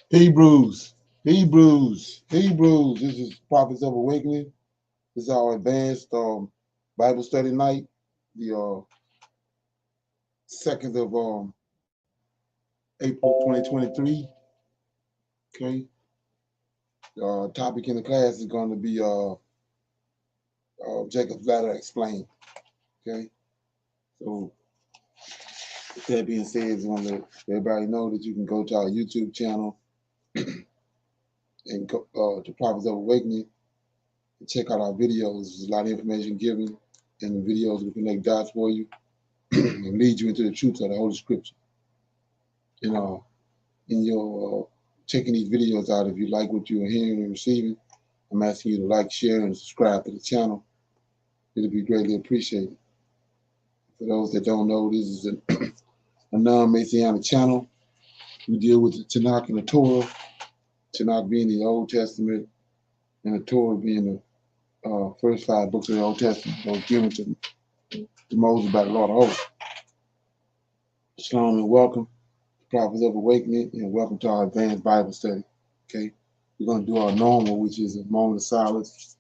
Hebrews. This is Prophets of Awakening. This is our advanced Bible study night, the 2nd of April 2023. Okay. Topic in the class is going to be Jacob's Ladder Explained. Okay. So, with that being said, I want to let everybody know that you can go to our YouTube channel and go to Prophets of Awakening and check out our videos. There's a lot of information given, and the videos will connect dots for you and lead you into the truths of the Holy Scripture. And in your checking these videos out, if you like what you are hearing and receiving, I'm asking you to like, share, and subscribe to the channel. It'll be greatly appreciated. For those that don't know, this is a non-Messianic channel. We deal with the Tanakh and the Torah, Tanakh being the Old Testament, and the Torah being the first 5 books of the Old Testament that was given to Moses by the Lord of Hosts. Shalom and welcome to Prophets of Awakening, and welcome to our advanced Bible study. Okay, we're going to do our normal, which is a moment of silence,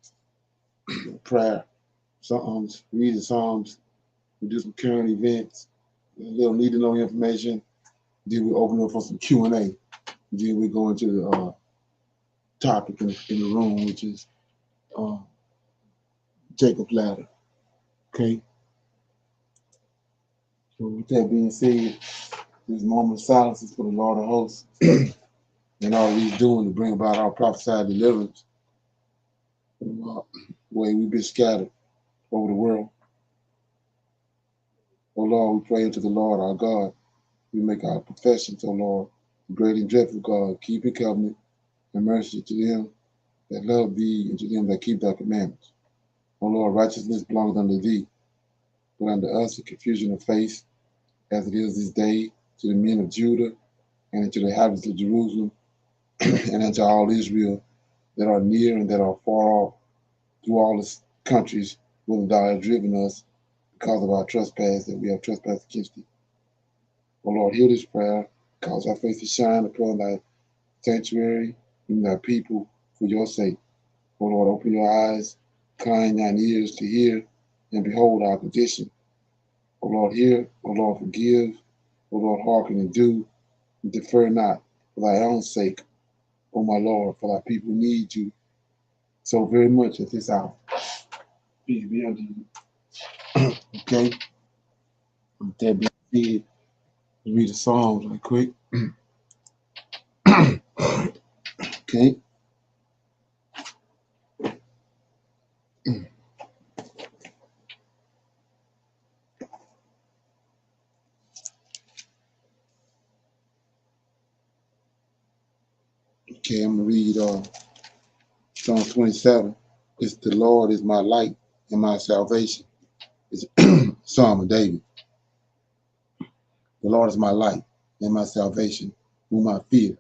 prayer, Psalms, read the Psalms, we do some current events, a little need to know information. Then we open up for some Q&A. Then we go into the topic in the room, which is Jacob's Ladder. Okay. So with that being said, this moment of silence is for the Lord of Hosts and all He's doing to bring about our prophesied deliverance from the way we've been scattered over the world. Oh Lord, we pray unto the Lord our God. We make our confessions, O Lord, the great and dreadful God, keeping covenant and mercy to them that love thee and to them that keep thy commandments. O Lord, righteousness belongeth unto thee, but unto us a confusion of face, as it is this day, to the men of Judah and unto the inhabitants of Jerusalem, and unto all Israel that are near and that are far off, through all the countries whither thou hast driven us, because of our trespass that we have trespassed against thee. O Lord, hear this prayer, cause thy face to shine upon thy sanctuary and thy people for your sake. O Lord, open your eyes, incline thine ears to hear, and behold our condition. O Lord, hear. O Lord, forgive. O Lord, hearken and do, and defer not for thy own sake. O my Lord, for thy people need you so very much at this hour. Peace be unto you. Okay? With that being said, let's read the Psalms right quick. Okay. Okay, I'm going to read Psalm 27. It's the Lord is my light and my salvation. It's Psalm of David. The Lord is my light and my salvation, whom I fear.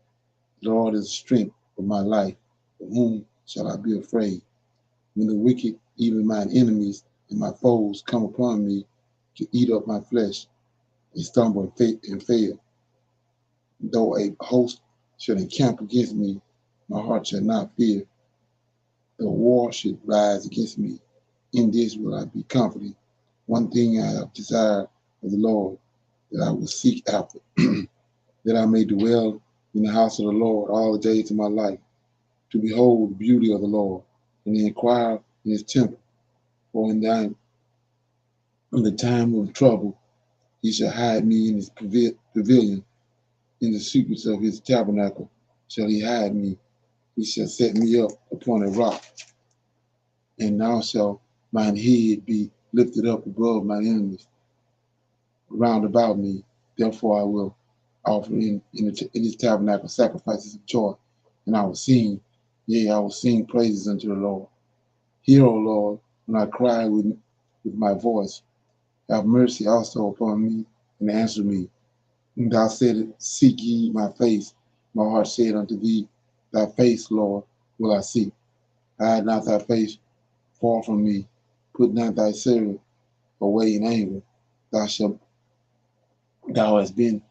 The Lord is the strength of my life. Of whom shall I be afraid? When the wicked, even mine enemies and my foes, come upon me to eat up my flesh, they stumble and fail. Though a host should encamp against me, my heart shall not fear. Though war should rise against me, in this will I be comforted. One thing I have desired of the Lord, that I will seek after, that I may dwell in the house of the Lord all the days of my life, to behold the beauty of the Lord, and to inquire in his temple. For in the time of trouble, he shall hide me in his pavilion. In the secrets of his tabernacle shall he hide me. He shall set me up upon a rock. And now shall mine head be lifted up above my enemies round about me. Therefore I will offer in his tabernacle sacrifices of joy, and I will sing, yea, I will sing praises unto the Lord. Hear, O Lord, when I cry with my voice. Have mercy also upon me, and answer me. And thou saidst, seek ye my face. My heart said unto thee, thy face, Lord, will I seek. Hide not thy face far from me. Put not thy servant away in anger. Thou shalt Thou hast been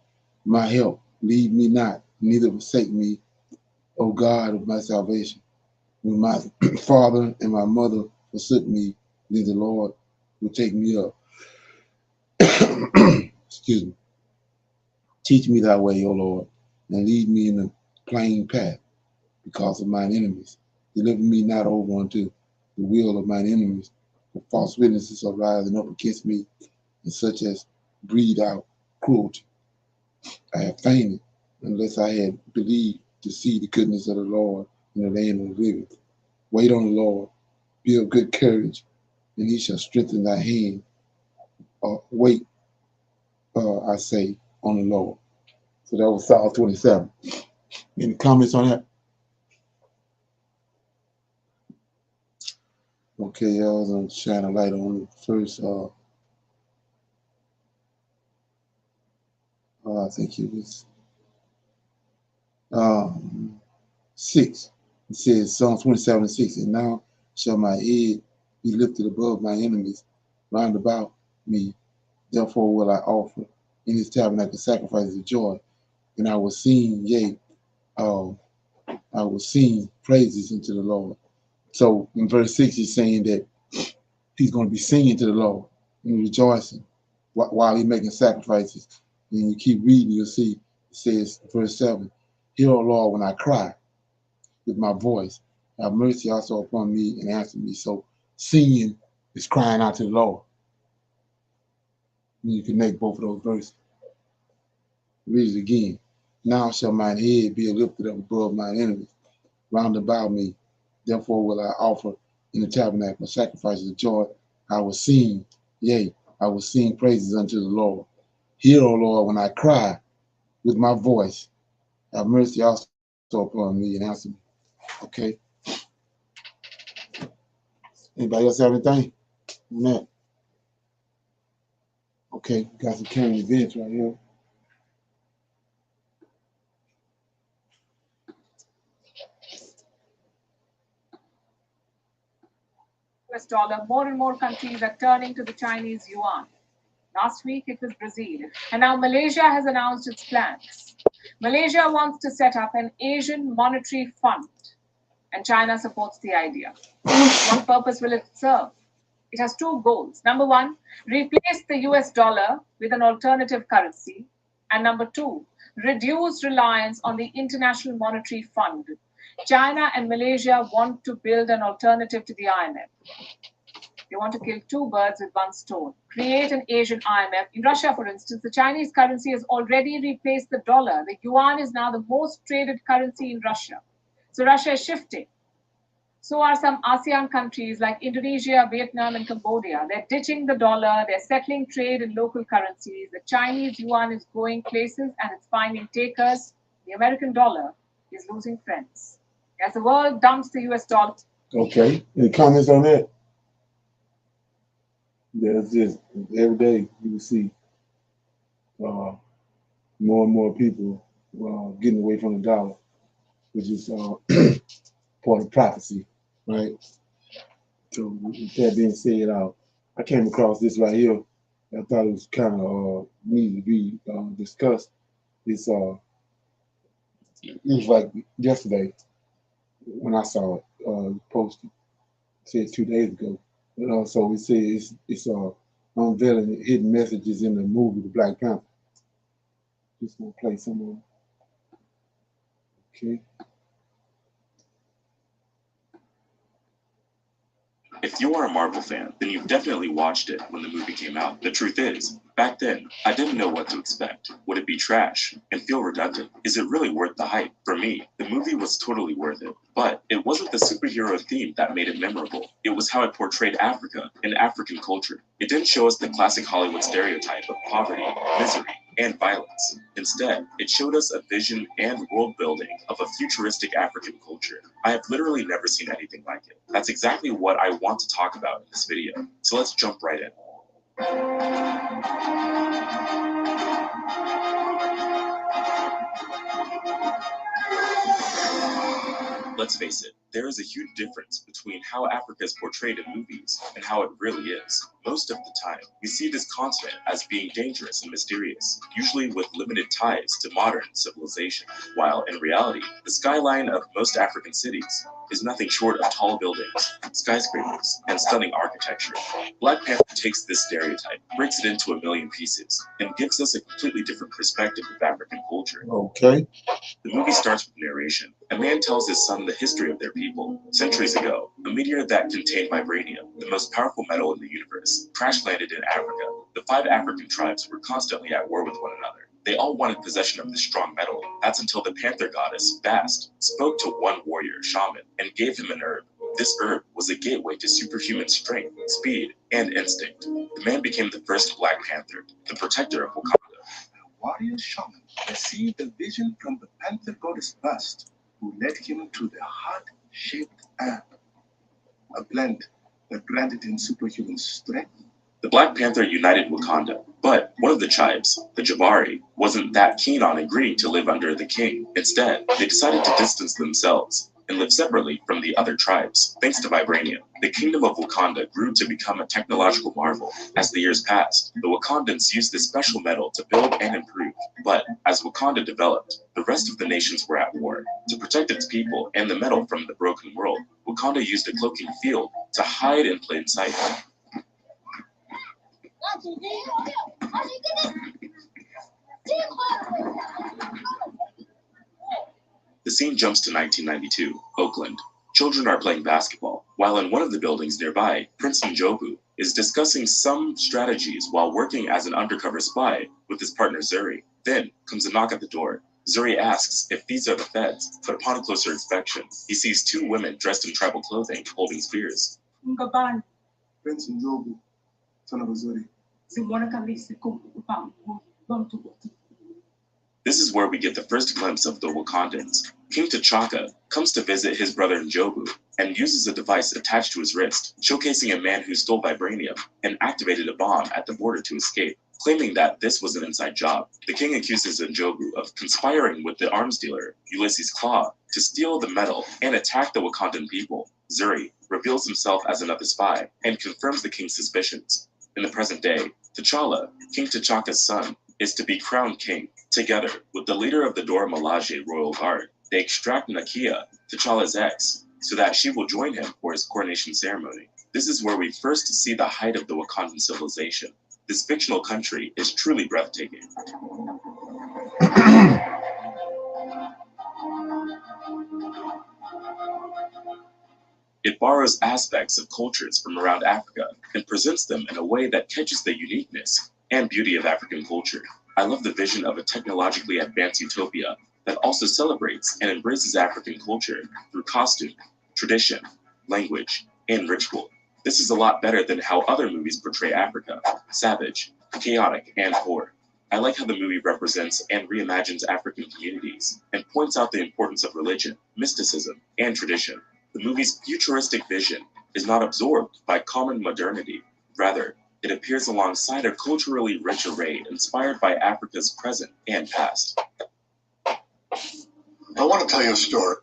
my help. Leave me not, neither forsake me, O God of my salvation. When my father and my mother forsook me, then the Lord will take me up. Excuse me. Teach me thy way, O Lord, and lead me in the plain path because of mine enemies. Deliver me not over unto the will of mine enemies, for false witnesses are rising up against me, and such as breathe out cruelty. I have fainted unless I had believed to see the goodness of the Lord in the land of the living. Wait on the Lord, be of good courage, and he shall strengthen thy hand. Wait, I say, on the Lord. So that was Psalm 27. Any comments on that? Okay, I was going to shine a light on the first, I think it was 6. It says, Psalm 27:6, and now shall my head be lifted above my enemies round about me. Therefore will I offer in his tabernacle sacrifices of joy, and I will sing, yea, uh, I will sing praises unto the Lord. So in verse 6, he's saying that he's going to be singing to the Lord and rejoicing while he's making sacrifices. And you keep reading, you'll see it says, verse 7, hear, O Lord, when I cry with my voice. Have mercy also upon me and answer me. So singing is crying out to the Lord. And you can make both of those verses. Read it again. Now shall mine head be lifted up above mine enemies round about me. Therefore will I offer in the tabernacle sacrifices of joy. I will sing, yea, I will sing praises unto the Lord. Hear, O Lord, when I cry with my voice. Have mercy also upon me and answer me. Okay. Anybody else have anything on that? Okay, got some current events right here. US dollar, more and more countries are turning to the Chinese yuan. Last week it was Brazil, and now Malaysia has announced its plans. Malaysia wants to set up an Asian monetary fund, and China supports the idea. What purpose will it serve? It has two goals. Number one, replace the US dollar with an alternative currency. And number two, reduce reliance on the International Monetary Fund. China and Malaysia want to build an alternative to the IMF. They want to kill two birds with one stone. Create an Asian IMF. In Russia, for instance, the Chinese currency has already replaced the dollar. The yuan is now the most traded currency in Russia. So Russia is shifting. So are some ASEAN countries like Indonesia, Vietnam, and Cambodia. They're ditching the dollar, they're settling trade in local currencies. The Chinese yuan is going places and it's finding takers. The American dollar is losing friends. As the world dumps the US dollar. Okay. Any comments on that? That's just every day you will see more and more people getting away from the dollar, which is part of prophecy, right? So with that being said, I came across this right here. I thought it was kind of needed to be discussed. It's it was like yesterday when I saw it posted. It said 2 days ago. So it says it's unveiling hidden messages in the movie The Black Panther. Just gonna play some of them. Okay. If you are a Marvel fan, then you've definitely watched it when the movie came out. The truth is, back then, I didn't know what to expect. Would it be trash and feel redundant? Is it really worth the hype? For me, the movie was totally worth it. But it wasn't the superhero theme that made it memorable. It was how it portrayed Africa and African culture. It didn't show us the classic Hollywood stereotype of poverty, misery, and violence. Instead, it showed us a vision and world building of a futuristic African culture. I have literally never seen anything like it. That's exactly what I want to talk about in this video. So let's jump right in. Let's face it, there is a huge difference between between how Africa is portrayed in movies and how it really is. Most of the time, we see this continent as being dangerous and mysterious, usually with limited ties to modern civilization, while in reality, the skyline of most African cities is nothing short of tall buildings, skyscrapers, and stunning architecture. Black Panther takes this stereotype, breaks it into a million pieces, and gives us a completely different perspective of African culture. Okay. The movie starts with narration. A man tells his son the history of their people. Centuries ago, a meteor that contained vibranium, the most powerful metal in the universe, crash landed in Africa. The 5 African tribes were constantly at war with one another. They all wanted possession of this strong metal. That's until the panther goddess, Bast, spoke to one warrior, shaman, and gave him an herb. This herb was a gateway to superhuman strength, speed, and instinct. The man became the first Black Panther, the protector of Wakanda. Warrior shaman received a vision from the panther goddess Bast, who led him to the heart-shaped herb, a plant that granted him superhuman strength. The Black Panther united Wakanda, but one of the tribes, the Jabari, wasn't that keen on agreeing to live under the king. Instead, they decided to distance themselves and live separately from the other tribes. Thanks to vibranium, the kingdom of Wakanda grew to become a technological marvel. As the years passed, the Wakandans used this special metal to build and improve. But as Wakanda developed, the rest of the nations were at war. To protect its people and the metal from the broken world, Wakanda used a cloaking field to hide in plain sight. The scene jumps to 1992, Oakland. Children are playing basketball, while in one of the buildings nearby, Prince Njobu is discussing some strategies while working as an undercover spy with his partner Zuri. Then comes a knock at the door. Zuri asks if these are the feds, but upon a closer inspection, he sees 2 women dressed in tribal clothing holding spears. Prince Njobu, son of Azuri. This is where we get the first glimpse of the Wakandans. King T'Chaka comes to visit his brother Njobu and uses a device attached to his wrist, showcasing a man who stole vibranium and activated a bomb at the border to escape. Claiming that this was an inside job, the king accuses Njobu of conspiring with the arms dealer, Ulysses Claw, to steal the metal and attack the Wakandan people. Zuri reveals himself as another spy and confirms the king's suspicions. In the present day, T'Challa, King T'Chaka's son, is to be crowned king. Together with the leader of the Dora Milaje royal guard, they extract Nakia, T'Challa's ex, so that she will join him for his coronation ceremony. This is where we first see the height of the Wakandan civilization. This fictional country is truly breathtaking. It borrows aspects of cultures from around Africa and presents them in a way that catches the uniqueness and beauty of African culture. I love the vision of a technologically advanced utopia that also celebrates and embraces African culture through costume, tradition, language, and ritual. This is a lot better than how other movies portray Africa, savage, chaotic, and poor. I like how the movie represents and reimagines African communities and points out the importance of religion, mysticism, and tradition. The movie's futuristic vision is not absorbed by common modernity. Rather, it appears alongside a culturally rich array inspired by Africa's present and past. I want to tell you a story.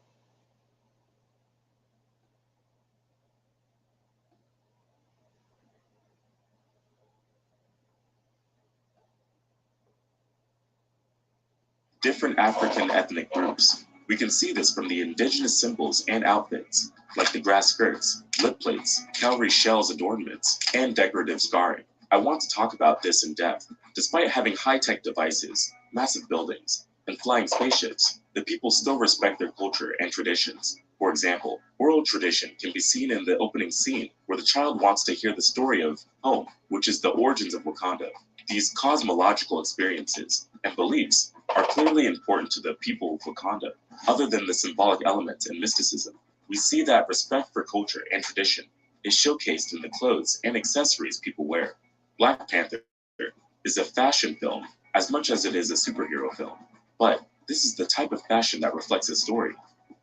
Different African ethnic groups. We can see this from the indigenous symbols and outfits, like the grass skirts, lip plates, cowrie shells adornments, and decorative scarring. I want to talk about this in depth. Despite having high-tech devices, massive buildings, and flying spaceships, the people still respect their culture and traditions. For example, oral tradition can be seen in the opening scene where the child wants to hear the story of home, which is the origins of Wakanda. These cosmological experiences and beliefs are clearly important to the people of Wakanda. Other than the symbolic elements and mysticism, we see that respect for culture and tradition is showcased in the clothes and accessories people wear. Black Panther is a fashion film as much as it is a superhero film, but this is the type of fashion that reflects a story,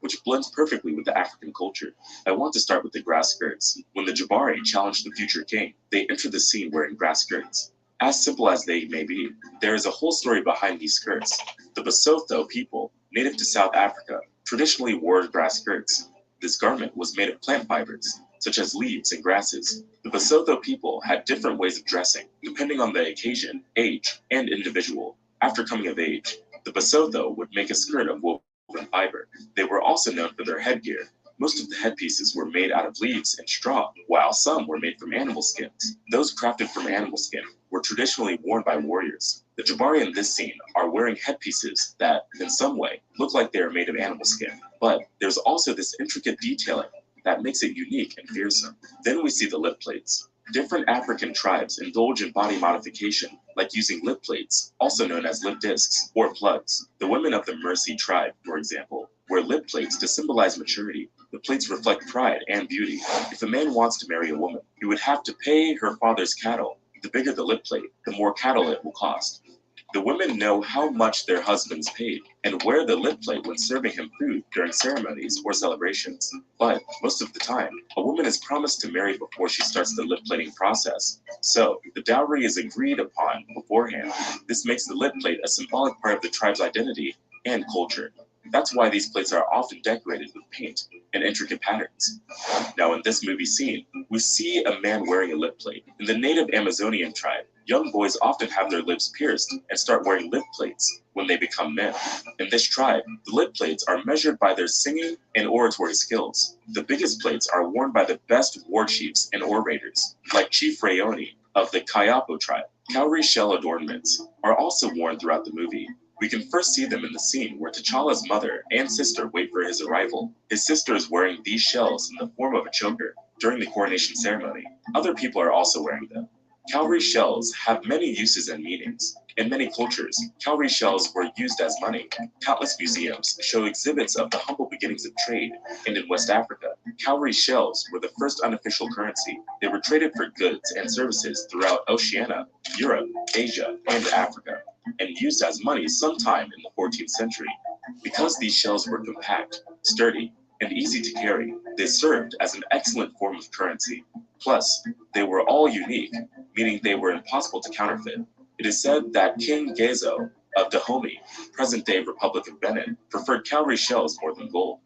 which blends perfectly with the African culture. I want to start with the grass skirts. When the Jabari challenge the future king, they enter the scene wearing grass skirts. As simple as they may be, there is a whole story behind these skirts. The Basotho people, native to South Africa, traditionally wore grass skirts. This garment was made of plant fibers, such as leaves and grasses. The Basotho people had different ways of dressing, depending on the occasion, age, and individual. After coming of age, the Basotho would make a skirt of woven fiber. They were also known for their headgear. Most of the headpieces were made out of leaves and straw, while some were made from animal skins. Those crafted from animal skin were traditionally worn by warriors. The Jabari in this scene are wearing headpieces that, in some way, look like they are made of animal skin. But there's also this intricate detailing that makes it unique and fearsome. Then we see the lip plates. Different African tribes indulge in body modification, like using lip plates, also known as lip discs or plugs. The women of the Mercy tribe, for example, wear lip plates to symbolize maturity. The plates reflect pride and beauty. If a man wants to marry a woman, he would have to pay her father's cattle. The bigger the lip plate, the more cattle it will cost. The women know how much their husbands paid and wear the lip plate when serving him food during ceremonies or celebrations. But most of the time, a woman is promised to marry before she starts the lip plating process. So the dowry is agreed upon beforehand. This makes the lip plate a symbolic part of the tribe's identity and culture. That's why these plates are often decorated with paint and intricate patterns. Now in this movie scene, we see a man wearing a lip plate. In the native Amazonian tribe, young boys often have their lips pierced and start wearing lip plates when they become men. In this tribe, the lip plates are measured by their singing and oratory skills. The biggest plates are worn by the best war chiefs and orators, like Chief Rayoni of the Kayapo tribe. Cowrie shell adornments are also worn throughout the movie. We can first see them in the scene where T'Challa's mother and sister wait for his arrival. His sister is wearing these shells in the form of a choker during the coronation ceremony. Other people are also wearing them. Cowrie shells have many uses and meanings. In many cultures, cowrie shells were used as money. Countless museums show exhibits of the humble beginnings of trade, and in West Africa, cowrie shells were the first unofficial currency. They were traded for goods and services throughout Oceania, Europe, Asia, and Africa, and used as money sometime in the 14th century. Because these shells were compact, sturdy, and easy to carry, they served as an excellent form of currency. Plus, they were all unique, meaning they were impossible to counterfeit. It is said that King Gezo of Dahomey, present-day Republic of Benin, preferred cowrie shells more than gold.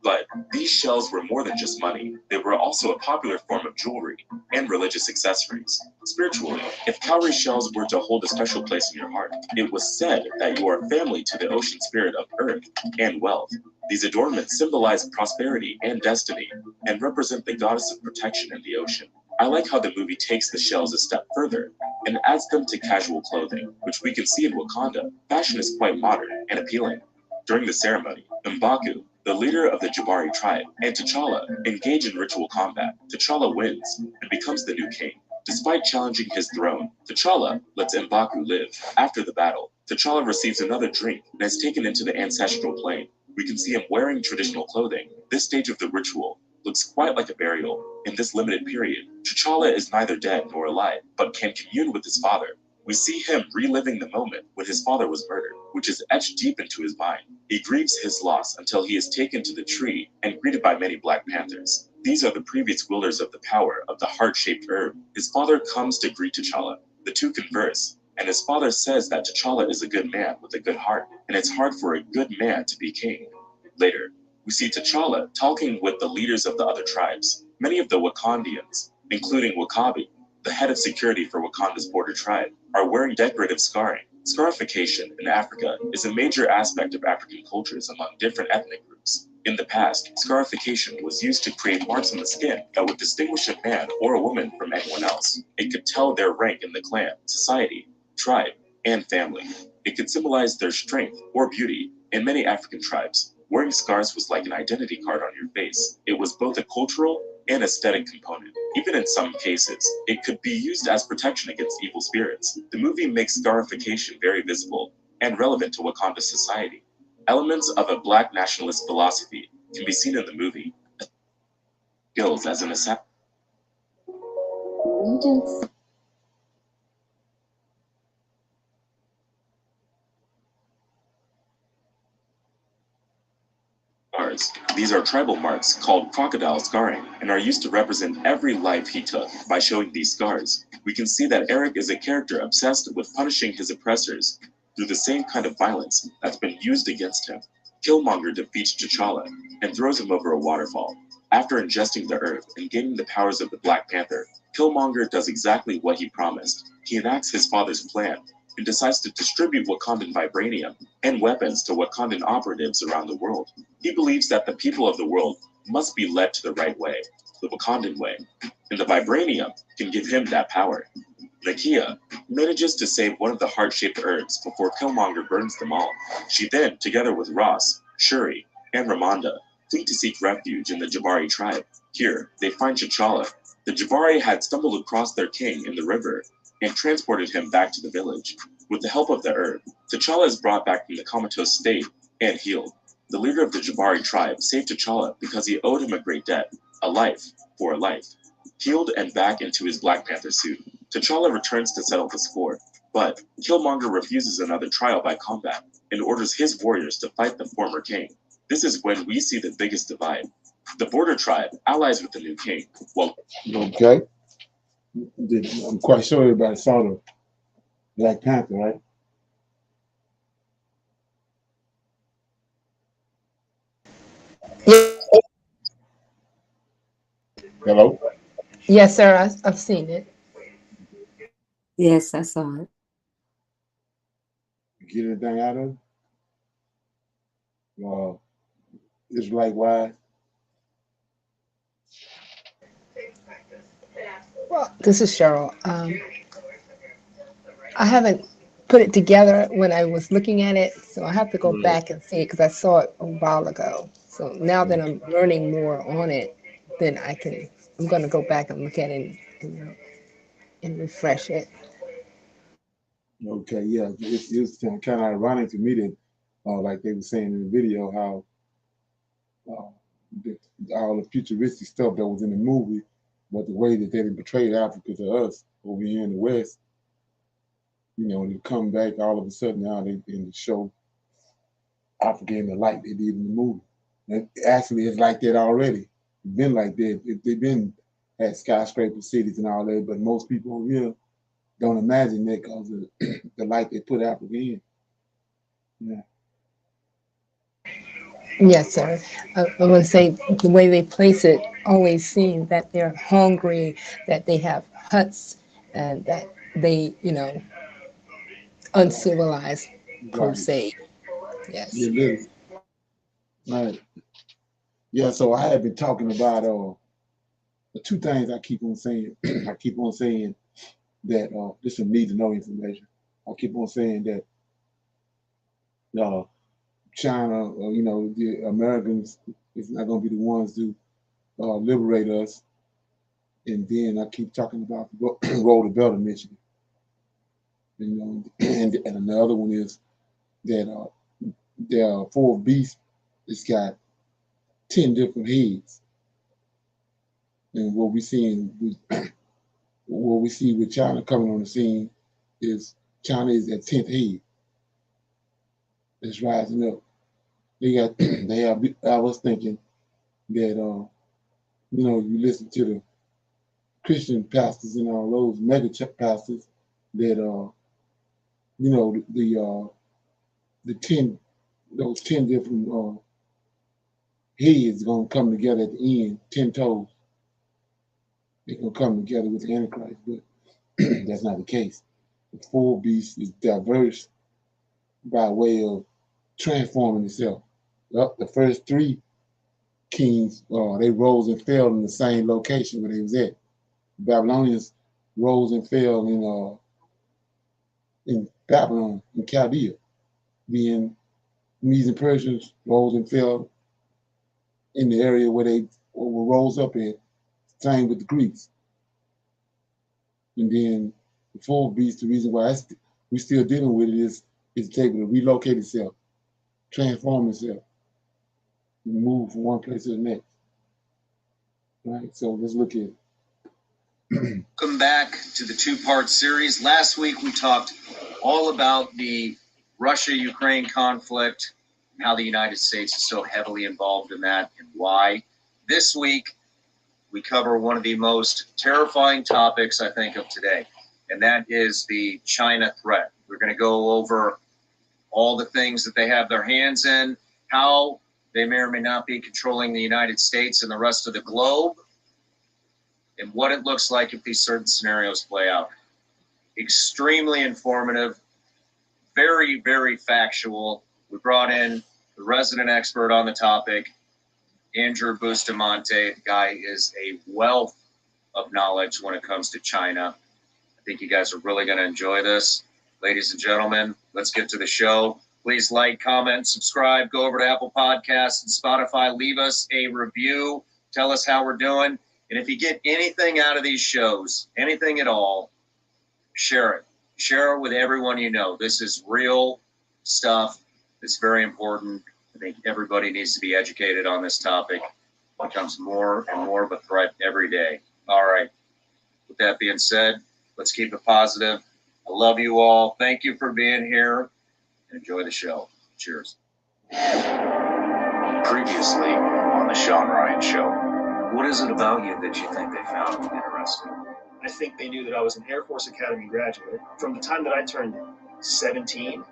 But these shells were more than just money. They were also a popular form of jewelry and religious accessories. Spiritually, if cowrie shells were to hold a special place in your heart, it was said that you are family to the ocean spirit of earth and wealth. These adornments symbolize prosperity and destiny and represent the goddess of protection in the ocean. I like how the movie takes the shells a step further and adds them to casual clothing, which we can see in Wakanda. Fashion is quite modern and appealing. During the ceremony, M'Baku, the leader of the Jabari tribe, and T'Challa engage in ritual combat. T'Challa wins and becomes the new king. Despite challenging his throne, T'Challa lets M'Baku live. After the battle, T'Challa receives another drink and is taken into the ancestral plane. We can see him wearing traditional clothing. This stage of the ritual looks quite like a burial. In this limited period, T'Challa is neither dead nor alive, but can commune with his father. We see him reliving the moment when his father was murdered, which is etched deep into his mind. He grieves his loss until he is taken to the tree and greeted by many Black Panthers. These are the previous wielders of the power of the heart-shaped herb. His father comes to greet T'Challa. The two converse, and his father says that T'Challa is a good man with a good heart, and it's hard for a good man to be king. Later, we see T'Challa talking with the leaders of the other tribes. Many of the Wakandians, including Wakabi, the head of security for Wakanda's border tribe, are wearing decorative scarring. Scarification in Africa is a major aspect of African cultures among different ethnic groups. In the past, scarification was used to create marks on the skin that would distinguish a man or a woman from anyone else. It could tell their rank in the clan, society, tribe, and family. It could symbolize their strength or beauty. In many African tribes, wearing scars was like an identity card on your face. It was both a cultural and aesthetic component. Even in some cases, it could be used as protection against evil spirits. The movie makes scarification very visible and relevant to Wakanda society. Elements of a Black nationalist philosophy can be seen in the movie. Skills as an assassin. Allegiance. Scars. These are tribal marks called crocodile scarring and are used to represent every life he took. By showing these scars, we can see that Eric is a character obsessed with punishing his oppressors through the same kind of violence that's been used against him. Killmonger defeats T'Challa and throws him over a waterfall. After ingesting the herb and gaining the powers of the Black Panther, Killmonger does exactly what he promised. He enacts his father's plan and decides to distribute Wakandan vibranium and weapons to Wakandan operatives around the world. He believes that the people of the world must be led to the right way, the Wakandan way, and the vibranium can give him that power. Nakia manages to save one of the heart-shaped herbs before Killmonger burns them all. She then, together with Ross, Shuri, and Ramonda, flee to seek refuge in the Jabari tribe. Here, they find T'Challa. The Jabari had stumbled across their king in the river and transported him back to the village. With the help of the herb, T'Challa is brought back from the comatose state and healed. The leader of the Jabari tribe saved T'Challa because he owed him a great debt, a life for a life. Healed and back into his Black Panther suit, T'Challa returns to settle the score, but Killmonger refuses another trial by combat and orders his warriors to fight the former king. This is when we see the biggest divide. The border tribe allies with the new king, while Okay. I'm quite sure everybody saw the Black Panther, right? Hello? Yes, sir. I've seen it. Yes, I saw it. Get anything out of it? Israelite wise? Well, this is Cheryl. I haven't put it together when I was looking at it, so I have to go back and see it because I saw it a while ago. So now that I'm learning more on it, then I'm going to go back and look at it and refresh it. Okay, yeah. It's kind of ironic to me that, like they were saying in the video, how uh, all the futuristic stuff that was in the movie, but the way that they portrayed Africa to us over here in the West, when you come back all of a sudden now they in the show Africa in the light they did in the movie. And actually, it's like that already. It's been like that. They've been had skyscraper cities and all that, but most people over here don't imagine that because of the light they put Africa in. Yeah. Yes, sir. I want to say the way they place it always seems that they're hungry, that they have huts, and that they, uncivilized per Right. se. Yes. Yeah, literally. Right. Yeah, so I have been talking about the two things I keep on saying. I keep on saying that this is need to know information. I keep on saying that uh, China, the Americans is not going to be the ones to liberate us. And then I keep talking about the Roll the Belt Initiative. And another one is that the fourth beast has got 10 different heads. And what we see with China coming on the scene is China is at 10th head. It's rising up. I was thinking that, you listen to the Christian pastors and all those mega pastors that, the 10, those 10 different heads going to come together at the end, 10 toes. They're going to come together with the Antichrist, but that's not the case. The full beast is diverse by way of transforming itself. The first three kings, they rose and fell in the same location where they was at. The Babylonians rose and fell in Babylon, in Chaldea. Then Medes and Persians rose and fell in the area where they rose up at. Same with the Greeks. And then the full beast, the reason why we're still dealing with it is it's able to relocate itself, transform itself, and move from one place to the next. Right? So let's look at it. Welcome back to the two-part series. Last week we talked all about the Russia-Ukraine conflict and how the United States is so heavily involved in that and why. This week we cover one of the most terrifying topics, I think, of today, and that is the China threat. We're going to go over all the things that they have their hands in, how they may or may not be controlling the United States and the rest of the globe, and what it looks like if these certain scenarios play out. Extremely informative, very, very factual. We brought in the resident expert on the topic, Andrew Bustamante. The guy is a wealth of knowledge when it comes to China. I think you guys are really going to enjoy this. Ladies and gentlemen, let's get to the show. Please like, comment, subscribe. Go over to Apple Podcasts and Spotify. Leave us a review. Tell us how we're doing. And if you get anything out of these shows, anything at all, share it. Share it with everyone you know. This is real stuff. It's very important. I think everybody needs to be educated on this topic. It becomes more and more of a threat every day. All right. With that being said, let's keep it positive. I love you all. Thank you for being here. Enjoy the show. Cheers. Previously on the Sean Ryan Show. What is it about you that you think they found interesting? I think they knew that I was an Air Force Academy graduate. From the time that I turned 17,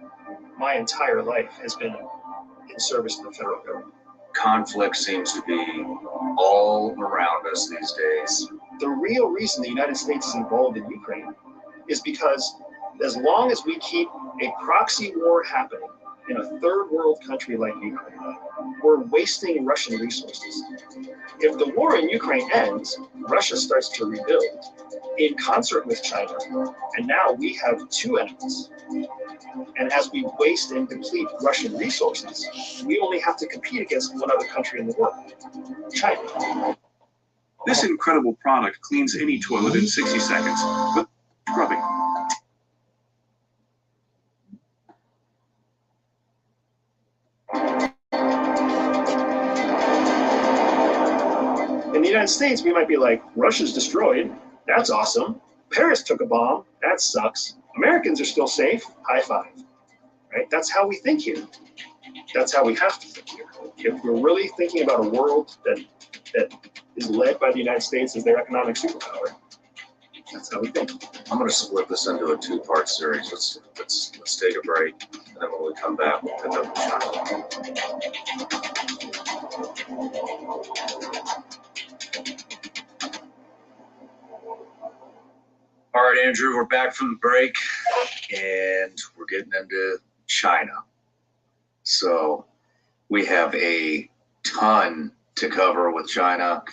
my entire life has been in service to the federal government. Conflict seems to be all around us these days. The real reason the United States is involved in Ukraine is because as long as we keep a proxy war happening in a third world country like Ukraine, we're wasting Russian resources. If the war in Ukraine ends, Russia starts to rebuild in concert with China, and now we have two enemies. And as we waste and deplete Russian resources, we only have to compete against one other country in the world, China. This incredible product cleans any toilet in 60 seconds with scrubbing. In the United States, we might be like, Russia's destroyed. That's awesome. Paris took a bomb. That sucks. Americans are still safe. High five. Right? That's how we think here. That's how we have to think here. If we're really thinking about a world that is led by the United States as their economic superpower, that's how we think. I'm going to split this into a two-part series. Let's take a break, and then when we come back, we'll pick up the All right, Andrew, we're back from the break, and we're getting into China. So we have a ton to cover with China.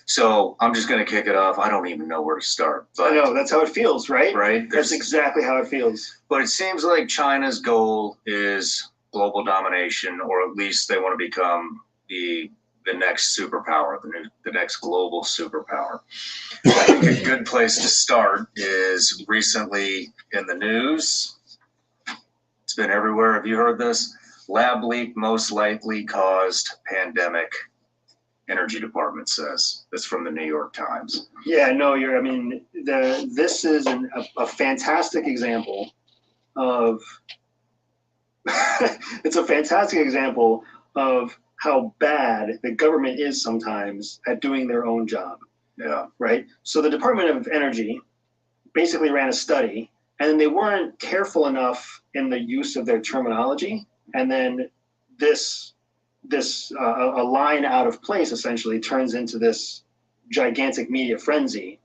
So I'm just going to kick it off. I don't even know where to start. But I know, that's how it feels, right? Right? That's exactly how it feels. But it seems like China's goal is global domination, or at least they want to become the next superpower, the next global superpower. I think a good place to start is recently in the news. It's been everywhere. Have you heard this? Lab leak most likely caused pandemic. Energy Department says. That's from the New York Times. Yeah, no, this is a fantastic example of it's a fantastic example of how bad the government is sometimes at doing their own job. Yeah. Right? So the Department of Energy basically ran a study, and then they weren't careful enough in the use of their terminology, and then a line out of place essentially turns into this gigantic media frenzy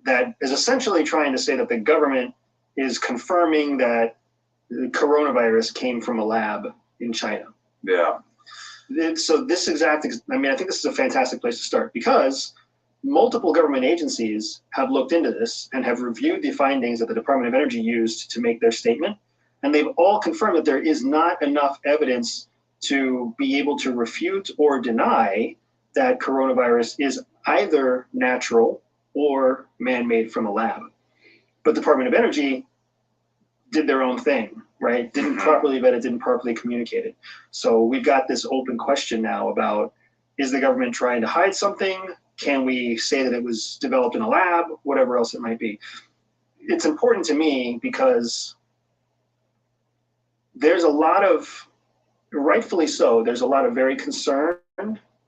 that is essentially trying to say that the government is confirming that the coronavirus came from a lab in China. Yeah. So I think this is a fantastic place to start, because multiple government agencies have looked into this and have reviewed the findings that the Department of Energy used to make their statement, and they've all confirmed that there is not enough evidence to be able to refute or deny that coronavirus is either natural or man-made from a lab. But the Department of Energy did their own thing, right? Didn't properly vet it, didn't properly communicate it. So we've got this open question now about, is the government trying to hide something? Can we say that it was developed in a lab? Whatever else it might be. It's important to me because there's a lot of, rightfully so, there's a lot of very concerned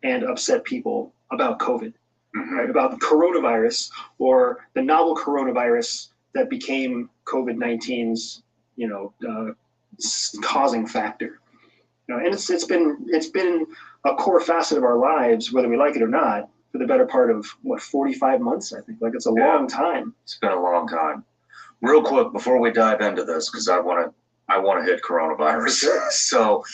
and upset people about COVID, right? About coronavirus, or the novel coronavirus that became COVID-19's, causing factor. And it's been a core facet of our lives, whether we like it or not, for the better part of 45 months, I think. Like, it's a long time. It's been a long time. Real quick before we dive into this, because I want to hit coronavirus. Sure. So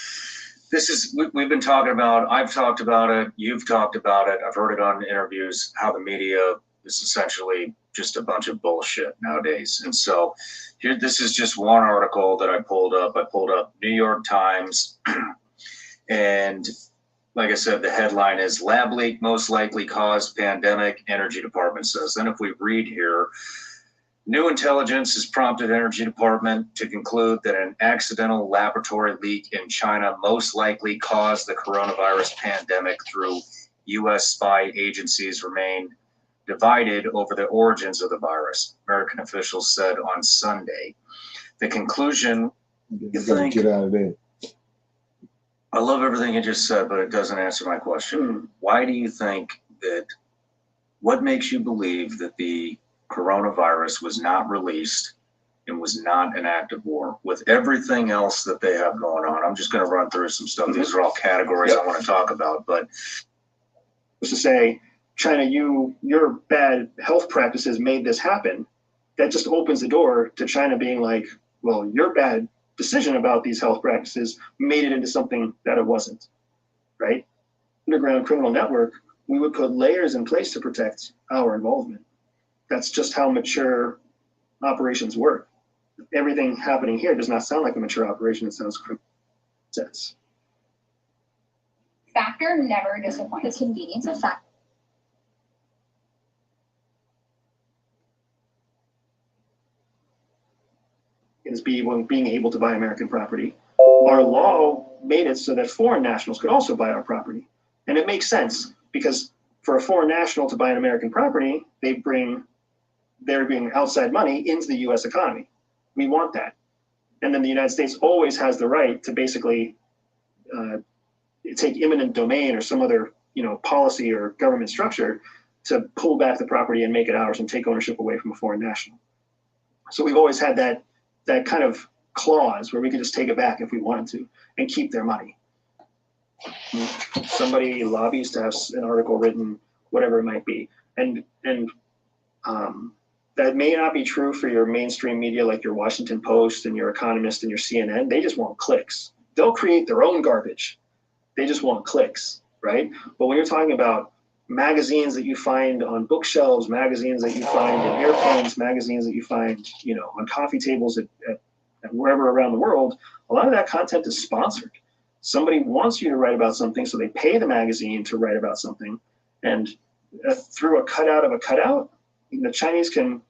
this is we've been talking about. I've talked about it. You've talked about it. I've heard it on interviews. How the media is essentially just a bunch of bullshit nowadays. And so here, this is just one article that I pulled up. I pulled up New York Times, and like I said, the headline is "Lab Leak Most Likely Caused Pandemic," Energy Department says. Then if we read here, new intelligence has prompted Energy Department to conclude that an accidental laboratory leak in China most likely caused the coronavirus pandemic, through U.S. spy agencies remain divided over the origins of the virus, American officials said on Sunday. The conclusion, You gotta get out of there. I love everything you just said, but it doesn't answer my question. Why do you think that, what makes you believe that the coronavirus was not released and was not an act of war with everything else that they have going on? I'm just going to run through some stuff. These are all categories I want to talk about, but Just to say, China, your bad health practices made this happen. That just opens the door to China being like, well, your bad decision about these health practices made it into something that it wasn't, right? Underground criminal network, we would put layers in place to protect our involvement. That's just how mature operations work. Everything happening here does not sound like a mature operation. It sounds criminal. Factor never disappoints. The convenience of Factor. Is being able to buy American property. Our law made it so that foreign nationals could also buy our property. And it makes sense, because for a foreign national to buy an American property, they're bringing outside money into the US economy. We want that. And then the United States always has the right to basically take eminent domain or some other policy or government structure to pull back the property and make it ours and take ownership away from a foreign national. So we've always had that kind of clause where we could just take it back if we wanted to and keep their money. Somebody lobbies to have an article written, whatever it might be. And that may not be true for your mainstream media like your Washington Post and your Economist and your CNN. They just want clicks. They'll create their own garbage. They just want clicks, right? But when you're talking about magazines that you find on bookshelves, magazines that you find in airplanes, magazines that you find, on coffee tables at wherever around the world, a lot of that content is sponsored. Somebody wants you to write about something, so they pay the magazine to write about something, and through a cutout of a cutout, the Chinese can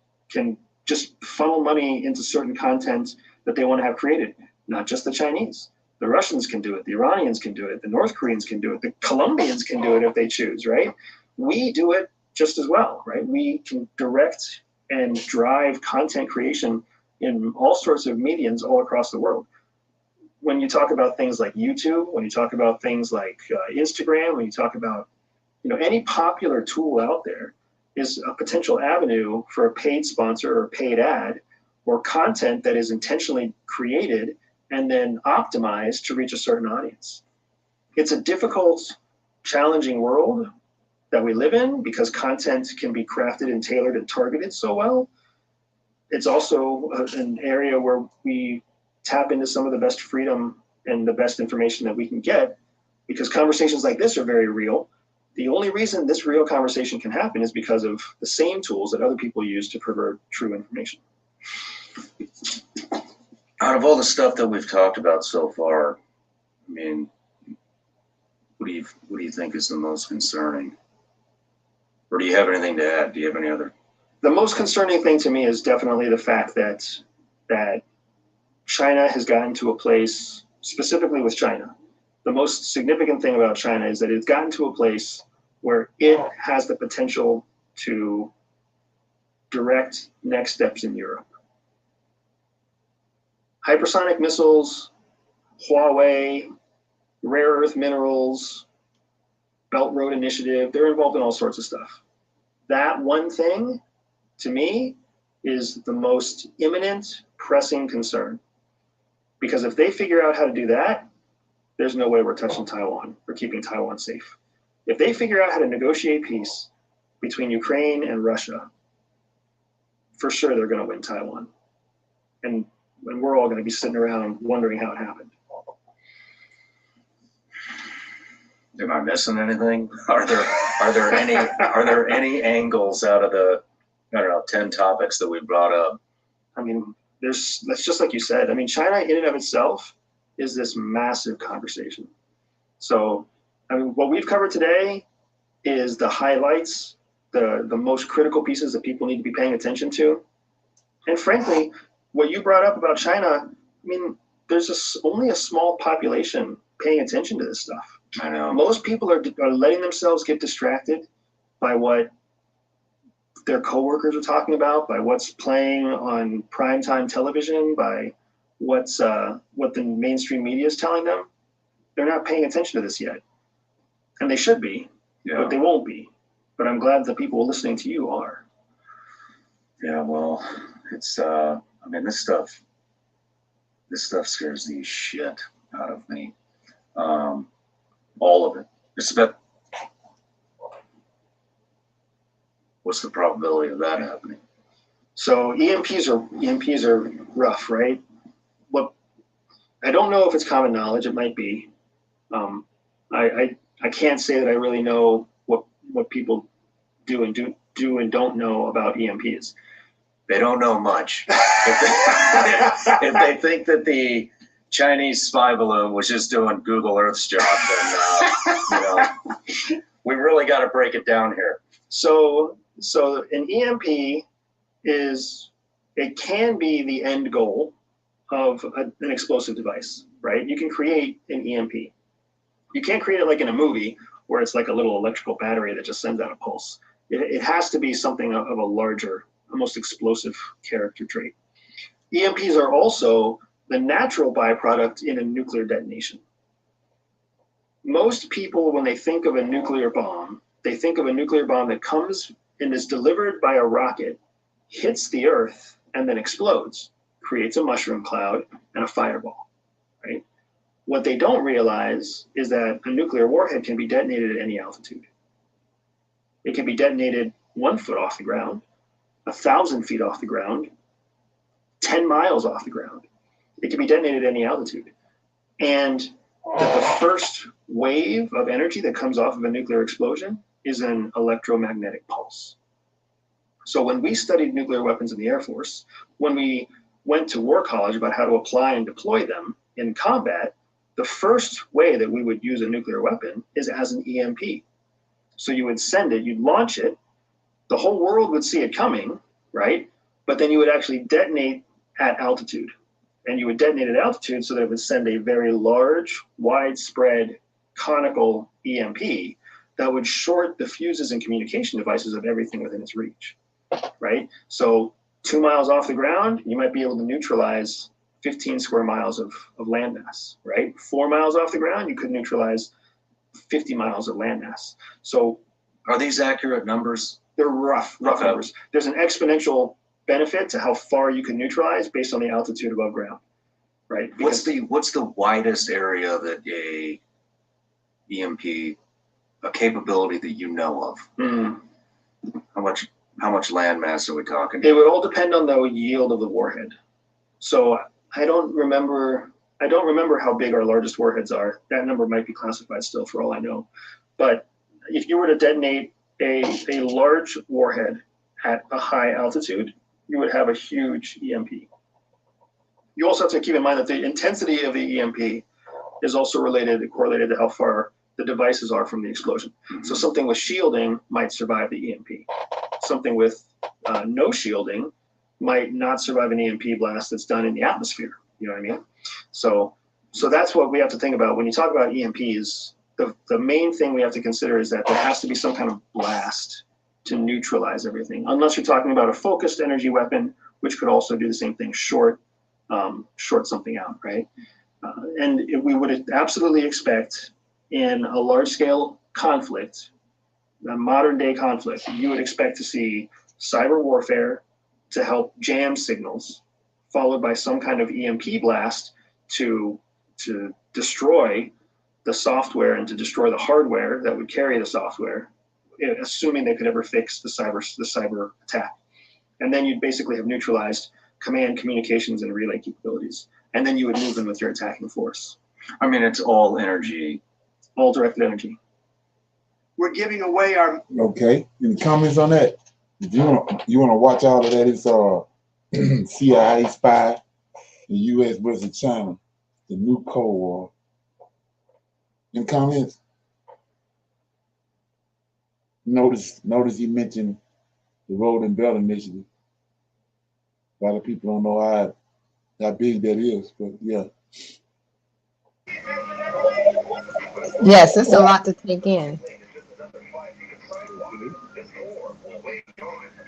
just funnel money into certain content that they want to have created. Not just the Chinese. The Russians can do it, the Iranians can do it, the North Koreans can do it, the Colombians can do it if they choose, right? We do it just as well, right? We can direct and drive content creation in all sorts of mediums all across the world. When you talk about things like YouTube, when you talk about things like Instagram, when you talk about any popular tool out there is a potential avenue for a paid sponsor or paid ad or content that is intentionally created and then optimized to reach a certain audience. It's a difficult, challenging world that we live in because content can be crafted and tailored and targeted so well. It's also an area where we tap into some of the best freedom and the best information that we can get, because conversations like this are very real. The only reason this real conversation can happen is because of the same tools that other people use to pervert true information. Out of all the stuff that we've talked about so far, I mean, what do you think is the most concerning? Or do you have anything to add? Do you have any other? The most concerning thing to me is definitely the fact that China has gotten to a place, specifically with China. The most significant thing about China is that it's gotten to a place where it has the potential to direct next steps in Europe. Hypersonic missiles, Huawei, rare earth minerals, Belt Road Initiative, they're involved in all sorts of stuff. That one thing, to me, is the most imminent, pressing concern. Because if they figure out how to do that, there's no way we're touching Taiwan or keeping Taiwan safe. If they figure out how to negotiate peace between Ukraine and Russia, for sure they're going to win Taiwan. And we're all going to be sitting around wondering how it happened. Am I missing anything? Are there any angles out of the, I don't know, 10 topics that we brought up? I mean, that's just like you said. I mean, China in and of itself is this massive conversation. So, I mean, what we've covered today is the highlights, the most critical pieces that people need to be paying attention to. And frankly, what you brought up about China, I mean, there's only a small population paying attention to this stuff. I know. Most people are letting themselves get distracted by what their coworkers are talking about, by what's playing on primetime television, by what the mainstream media is telling them. They're not paying attention to this yet. And they should be, but they won't be. But I'm glad the people listening to you are. Yeah, well, it's, I mean, this stuff scares the shit out of me. All of it. It's about, what's the probability of that happening? So EMPs are rough, right? What I don't know if it's common knowledge. It might be. I can't say that I really know what people do and don't know about EMPs. They don't know much. If they think that the Chinese spy balloon was just doing Google Earth's job, then we really got to break it down here. So an EMP can be the end goal of an explosive device, right? You can create an EMP. You can't create it like in a movie where it's like a little electrical battery that just sends out a pulse. It has to be something of a larger, almost explosive character trait. EMPs are also the natural byproduct in a nuclear detonation. Most people, when they think of a nuclear bomb, they think of a nuclear bomb that comes and is delivered by a rocket, hits the earth, and then explodes, creates a mushroom cloud and a fireball, right? What they don't realize is that a nuclear warhead can be detonated at any altitude. It can be detonated 1 foot off the ground, 1,000 feet off the ground, 10 miles off the ground. It can be detonated at any altitude. And that the first wave of energy that comes off of a nuclear explosion is an electromagnetic pulse. So when we studied nuclear weapons in the Air Force, when we went to War College about how to apply and deploy them in combat, the first way that we would use a nuclear weapon is as an EMP. So you would send it, you'd launch it, the whole world would see it coming, right? But then you would actually detonate at altitude. And you would detonate at altitude so that it would send a very large, widespread, conical EMP that would short the fuses and communication devices of everything within its reach, right? So 2 miles off the ground, you might be able to neutralize 15 square miles of landmass, right? 4 miles off the ground, you could neutralize 50 miles of landmass. So are these accurate numbers? They're rough numbers. There's an exponential benefit to how far you can neutralize based on the altitude above ground, right? What's the widest area that a EMP, a capability that you know of? Mm-hmm. How much land mass are we talking? It would all depend on the yield of the warhead. So I don't remember how big our largest warheads are. That number might be classified still for all I know. But if you were to detonate a large warhead at a high altitude, you would have a huge EMP. You also have to keep in mind that the intensity of the EMP is also correlated to how far the devices are from the explosion. Mm-hmm. So something with shielding might survive the EMP. Something with no shielding might not survive an EMP blast that's done in the atmosphere. You know what I mean? So that's what we have to think about when you talk about EMPs. The main thing we have to consider is that there has to be some kind of blast to neutralize everything, unless you're talking about a focused energy weapon, which could also do the same thing, short something out, right? And we would absolutely expect in a large-scale conflict, a modern-day conflict, you would expect to see cyber warfare to help jam signals, followed by some kind of EMP blast to destroy the software and to destroy the hardware that would carry the software, assuming they could ever fix the cyber attack. And then you'd basically have neutralized command, communications, and relay capabilities. And then you would move in with your attacking force. I mean, it's all energy. All directed energy. We're giving away our. Okay. Any comments on that? If you want to watch all of that, it's CIA spy, the U.S. versus China, the new Cold War. Any comments? Notice he mentioned the Road and Belt Initiative. A lot of people don't know how big that is, but yeah. Yes, it's a lot to take in.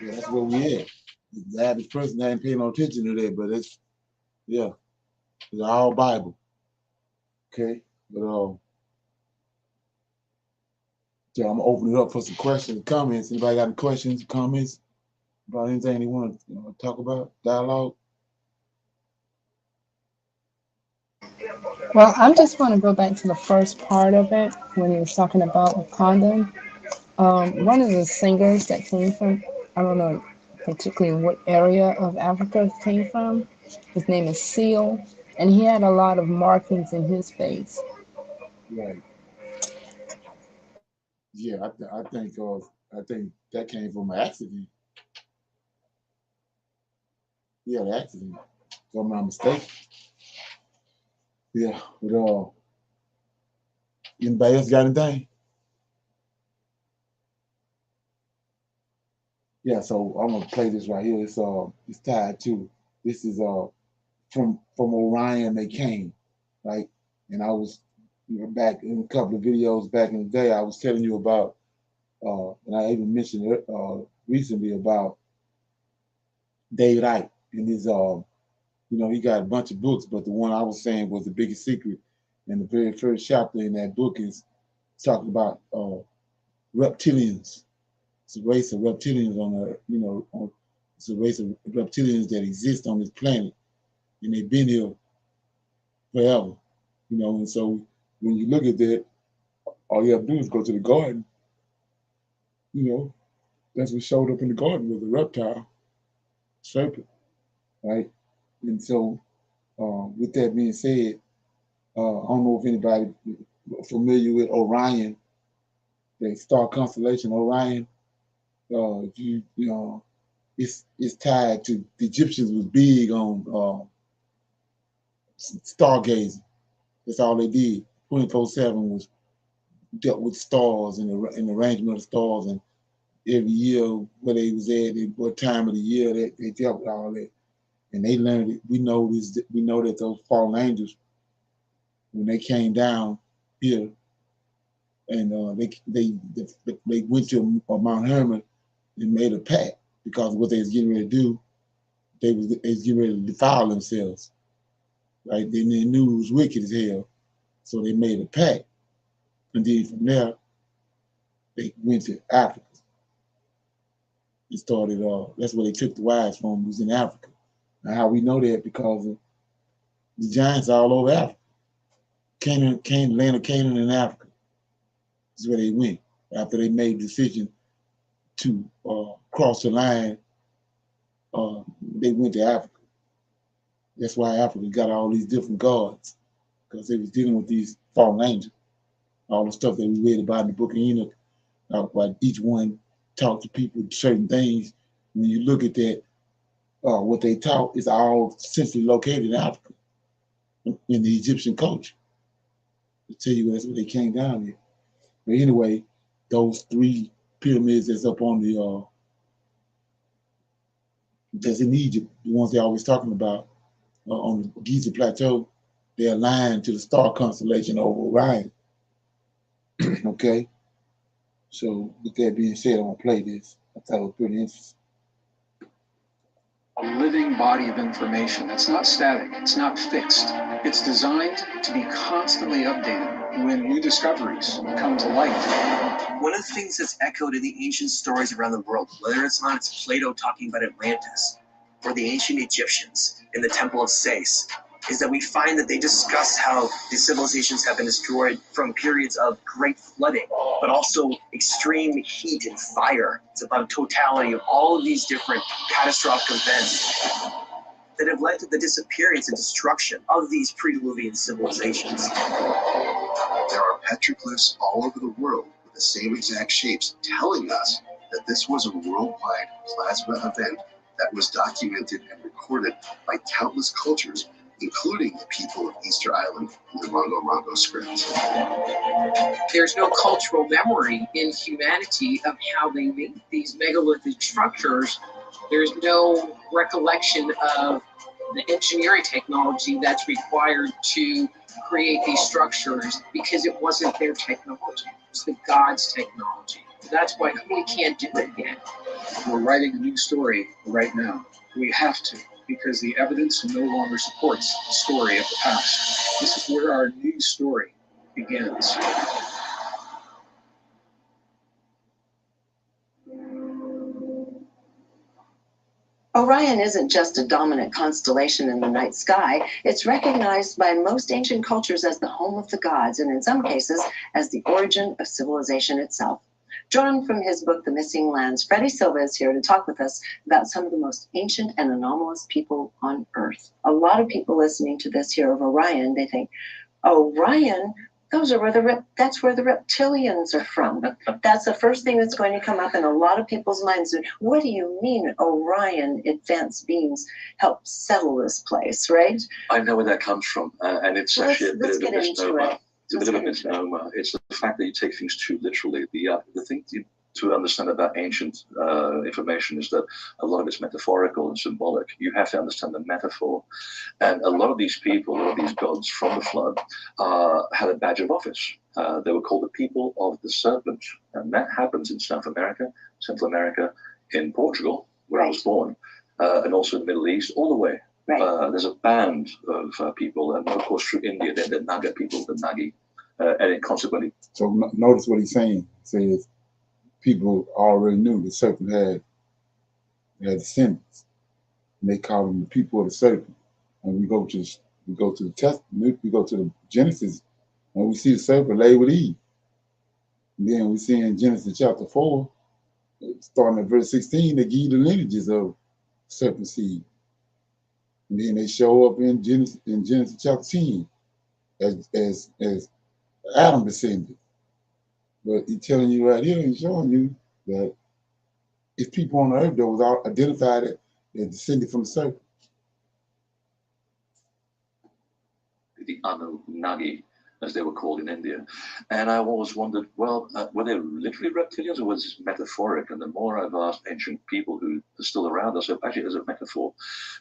Yeah, that's where we at. The average person ain't paying no attention to that, but it's all Bible. Okay, but so I'm gonna open it up for some questions and comments. Anybody got any questions, comments about anything they want to talk about? Dialogue? Well, I just want to go back to the first part of it when he was talking about Wakanda. One of the singers that came from, I don't know particularly what area of Africa it came from, his name is Seal, and he had a lot of markings in his face. Right. Yeah, I think that came from an accident. Yeah, the accident. If I'm not mistaken. Yeah, but anybody else got anything? Yeah, so I'm gonna play this right here. It's tied to this is from Orion they came, right? And I was back in a couple of videos back in the day. I was telling you about, and I even mentioned it recently about David Icke and his he got a bunch of books, but the one I was saying was the biggest secret. And the very first chapter in that book is talking about reptilians. It's a race of reptilians it's a race of reptilians that exist on this planet, and they've been here forever. And so when you look at that, all you have to do is go to the garden. That's what showed up in the garden was a reptile, serpent, right? And so, with that being said, I don't know if anybody familiar with Orion, the star constellation Orion. It's tied to the Egyptians was big on stargazing. That's all they did. 24/7 was dealt with stars and the arrangement of stars, and every year where they was at, what time of the year they dealt with all that, and they learned it. We know that those fallen angels, when they came down here, and they went to Mount Hermon and made a pact because what they was getting ready to do, they was getting ready to defile themselves. Right? They knew it was wicked as hell, so they made a pact, and then from there they went to Africa. It started. That's where they took the wives from. Was in Africa. Now how we know that because of the giants all over Africa. Land of Canaan in Africa is where they went after they made the decision to cross the line. They went to Africa. That's why Africa got all these different gods, because they was dealing with these fallen angels. All the stuff that we read about in the book of Enoch, about each one taught to people certain things. When you look at that, what they taught is all centrally located in Africa, in the Egyptian culture. To tell you that's where they came down here. But anyway, those 3 pyramids that's up on that's in Egypt, the ones they're always talking about, on the Giza Plateau, they're aligned to the star constellation over Orion. Okay? So with that being said, I'm gonna play this. I thought it was pretty interesting. A living body of information that's not static, it's not fixed. It's designed to be constantly updated when new discoveries come to light. One of the things that's echoed in the ancient stories around the world, whether it's Plato talking about Atlantis, or the ancient Egyptians in the Temple of Sais, is that we find that they discuss how the civilizations have been destroyed from periods of great flooding, but also extreme heat and fire. It's about totality of all of these different catastrophic events that have led to the disappearance and destruction of these pre-Diluvian civilizations. There are petroglyphs all over the world with the same exact shapes, telling us that this was a worldwide plasma event that was documented and recorded by countless cultures, including the people of Easter Island in the Rongo scripts. There's no cultural memory in humanity of how they made these megalithic structures. There's no recollection of the engineering technology that's required to create these structures because it wasn't their technology. It was the God's technology. That's why we can't do it again. We're writing a new story right now. We have to, because the evidence no longer supports the story of the past. This is where our new story begins. Orion isn't just a dominant constellation in the night sky. It's recognized by most ancient cultures as the home of the gods, and in some cases, as the origin of civilization itself. Drawn from his book, The Missing Lands, Freddie Silva is here to talk with us about some of the most ancient and anomalous people on Earth. A lot of people listening to this here of Orion, they think, Orion, those are that's where the reptilians are from. That's the first thing that's going to come up in a lot of people's minds. What do you mean Orion advanced beings help settle this place, right? I know where that comes from, and it's actually a bit of a misnomer. It's a bit of a misnomer. It's the fact that you take things too literally. The thing to understand about ancient information is that a lot of it's metaphorical and symbolic. You have to understand the metaphor. And a lot of these people, a lot of these gods from the flood, had a badge of office. They were called the people of the serpent. And that happens in South America, Central America, in Portugal, where I was born, and also in the Middle East, all the way. There's a band of people, and of course through India, they're the Naga people, the Nagi, and it consequently. So notice what he's saying. He says people already knew the serpent had descendants, and they call them the people of the serpent. And we go to the Testament, we go to the Genesis, and we see the serpent laid with Eve. And then we see in Genesis chapter 4, starting at verse 16, they give you the lineages of serpent seed. And then they show up in Genesis chapter 10 as Adam descended. But he's telling you right here and showing you that it's people on the earth that was identified as descended from the serpent. The Anunnaki, as they were called in India. And I always wondered, well, were they literally reptilians or was this metaphoric? And the more I've asked ancient people who are still around us, actually it is a metaphor,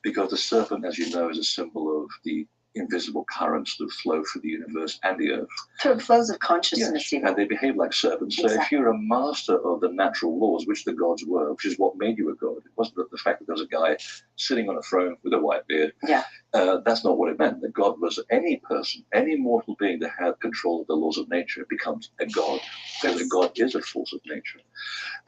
because the serpent, as you know, is a symbol of the invisible currents that flow through the universe and the earth. Through flows of consciousness. Yes, and they behave like serpents. So if you're a master of the natural laws, which the gods were, which is what made you a god, it wasn't the fact that there was a guy sitting on a throne with a white beard. That's not what it meant. The god was any person, any mortal being that had control of the laws of nature becomes a god, because a god is a force of nature.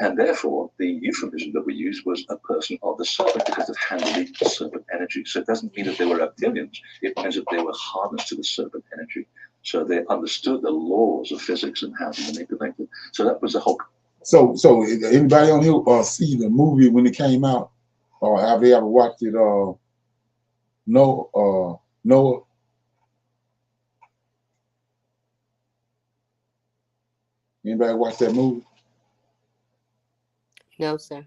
And therefore, the euphemism that we used was a person of the serpent, because it handled the serpent energy. So it doesn't mean that they were reptilians. It means that they were harnessed to the serpent energy. So they understood the laws of physics and how to manipulate it. So that was the whole. So anybody on here see the movie when it came out, or have they ever watched it? Noah. Anybody watch that movie? No, sir.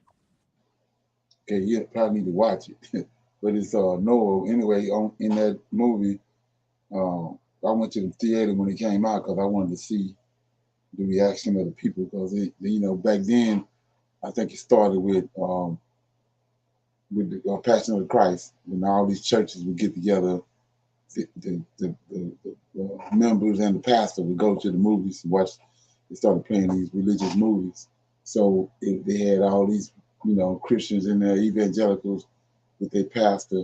Okay, you probably need to watch it. But it's Noah. Anyway, in that movie, I went to the theater when it came out because I wanted to see the reaction of the people, because back then, I think it started with the Passion of the Christ, when all these churches would get together. The members and the pastor would go to the movies and watch. They started playing these religious movies. So they had all these, Christians in there, evangelicals, with their pastor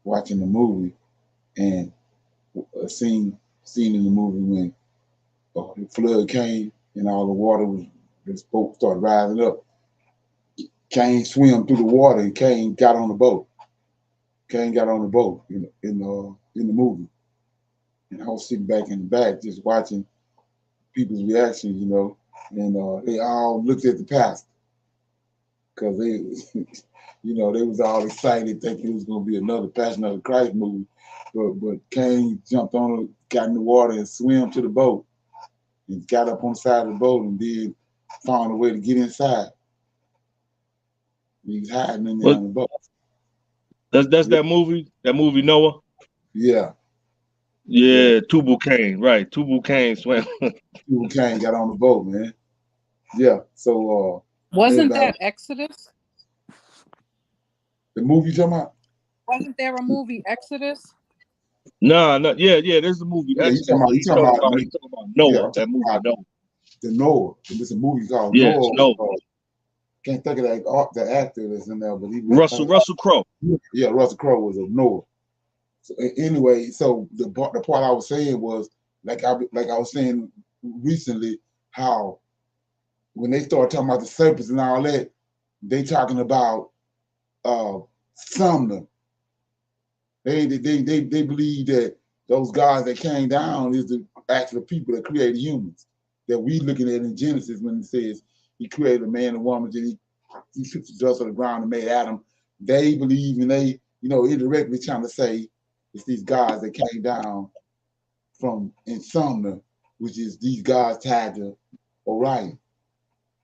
watching the movie, and a scene in the movie when the flood came and all the water the boat started rising up. Cain swam through the water and Cain got on the boat. Cain got on the boat in the movie, and I was sitting back in the back just watching people's reactions, and they all looked at the pastor because they, they was all excited thinking it was going to be another Passion of the Christ movie, but Cain jumped on it, got in the water and swam to the boat, and got up on the side of the boat and then found a way to get inside. He was hiding in there on the boat. That's that movie Noah? Yeah. Yeah, Tubal Cain, right. Tubal Cain swam. Tubal Cain got on the boat, man. Yeah. So wasn't that Exodus? The movie you talking about? Wasn't there a movie Exodus? No, yeah, there's a movie Exodus. He's talking about Noah, that movie Noah. The Noah. There's a movie called Noah. Noah. Can't think of the actor that's in there, but he Russell Crowe. Yeah, Russell Crowe was a Noah. So anyway, so the part I was saying was like I was saying recently, how when they start talking about the serpents and all that, they talking about Sumner. They believe that those gods that came down is the actual people that created humans. That we looking at in Genesis when it says he created a man and woman, then he took the dust of the ground and made Adam. They believe, and they, indirectly trying to say it's these gods that came down from in Sumner, which is these gods tied to Orion.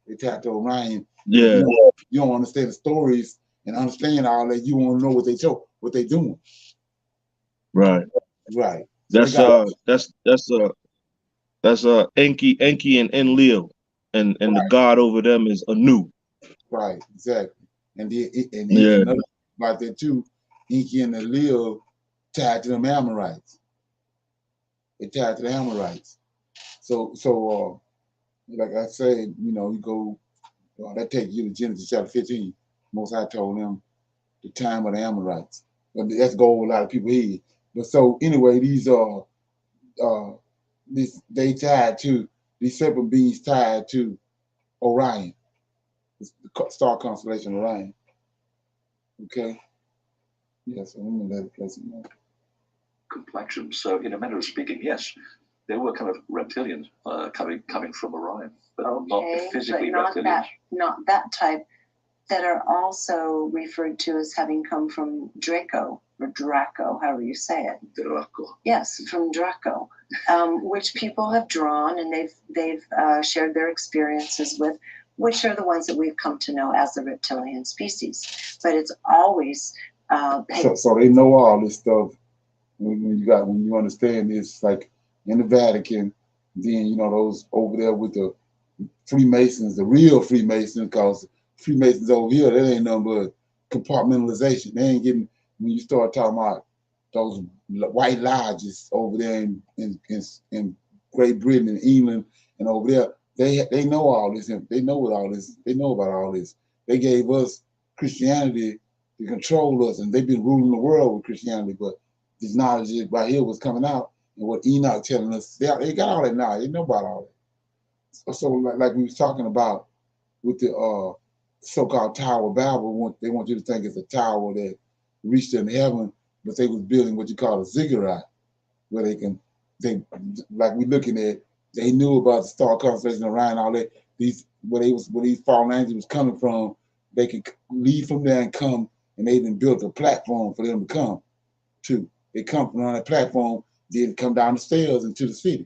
They tied to Orion. Yeah. You don't understand the stories and understand all that. You want to know what they doing. Right. Right. That's Enki and Enlil, and right. The god over them is Anu. Right, exactly. And another about that too, Enki and Enlil tied to them Amorites. They tied to the Amorites. So like I said, you go that takes you to Genesis chapter 15. Most High told them the time of the Amorites. But that's go over a lot of people here. But so anyway, these they tied to these serpent beings tied to Orion, the star constellation Orion. Okay. Yes, I remember that place. Complexion. So, in a manner of speaking, yes, they were kind of reptilians coming from Orion, but not physically reptilians. Not that type. That are also referred to as having come from Draco or Draco, however you say it. Draco. Yes, from Draco, which people have drawn and they've shared their experiences with, which are the ones that we've come to know as the reptilian species. But it's always so they know all this stuff. When you understand this, like in the Vatican, then those over there with the Freemasons, the real Freemasons, because Freemasons over here, that ain't nothing but compartmentalization. They ain't getting, when you start talking about those white lodges over there in Great Britain and England and over there, they know all this. They know what all this. They know about all this. They gave us Christianity to control us, and they've been ruling the world with Christianity. But this knowledge right here was coming out, and what Enoch telling us, they got all that knowledge. They know about all that. So like we was talking about with the so-called Tower of Babel, they want you to think it's a tower that reached in heaven, but they was building what you call a ziggurat, where like we looking at, they knew about the star constellation Orion, all that. Where these fallen angels was coming from, they could leave from there and come, and they even built a platform for them to come to. They come from on that platform, then come down the stairs into the city.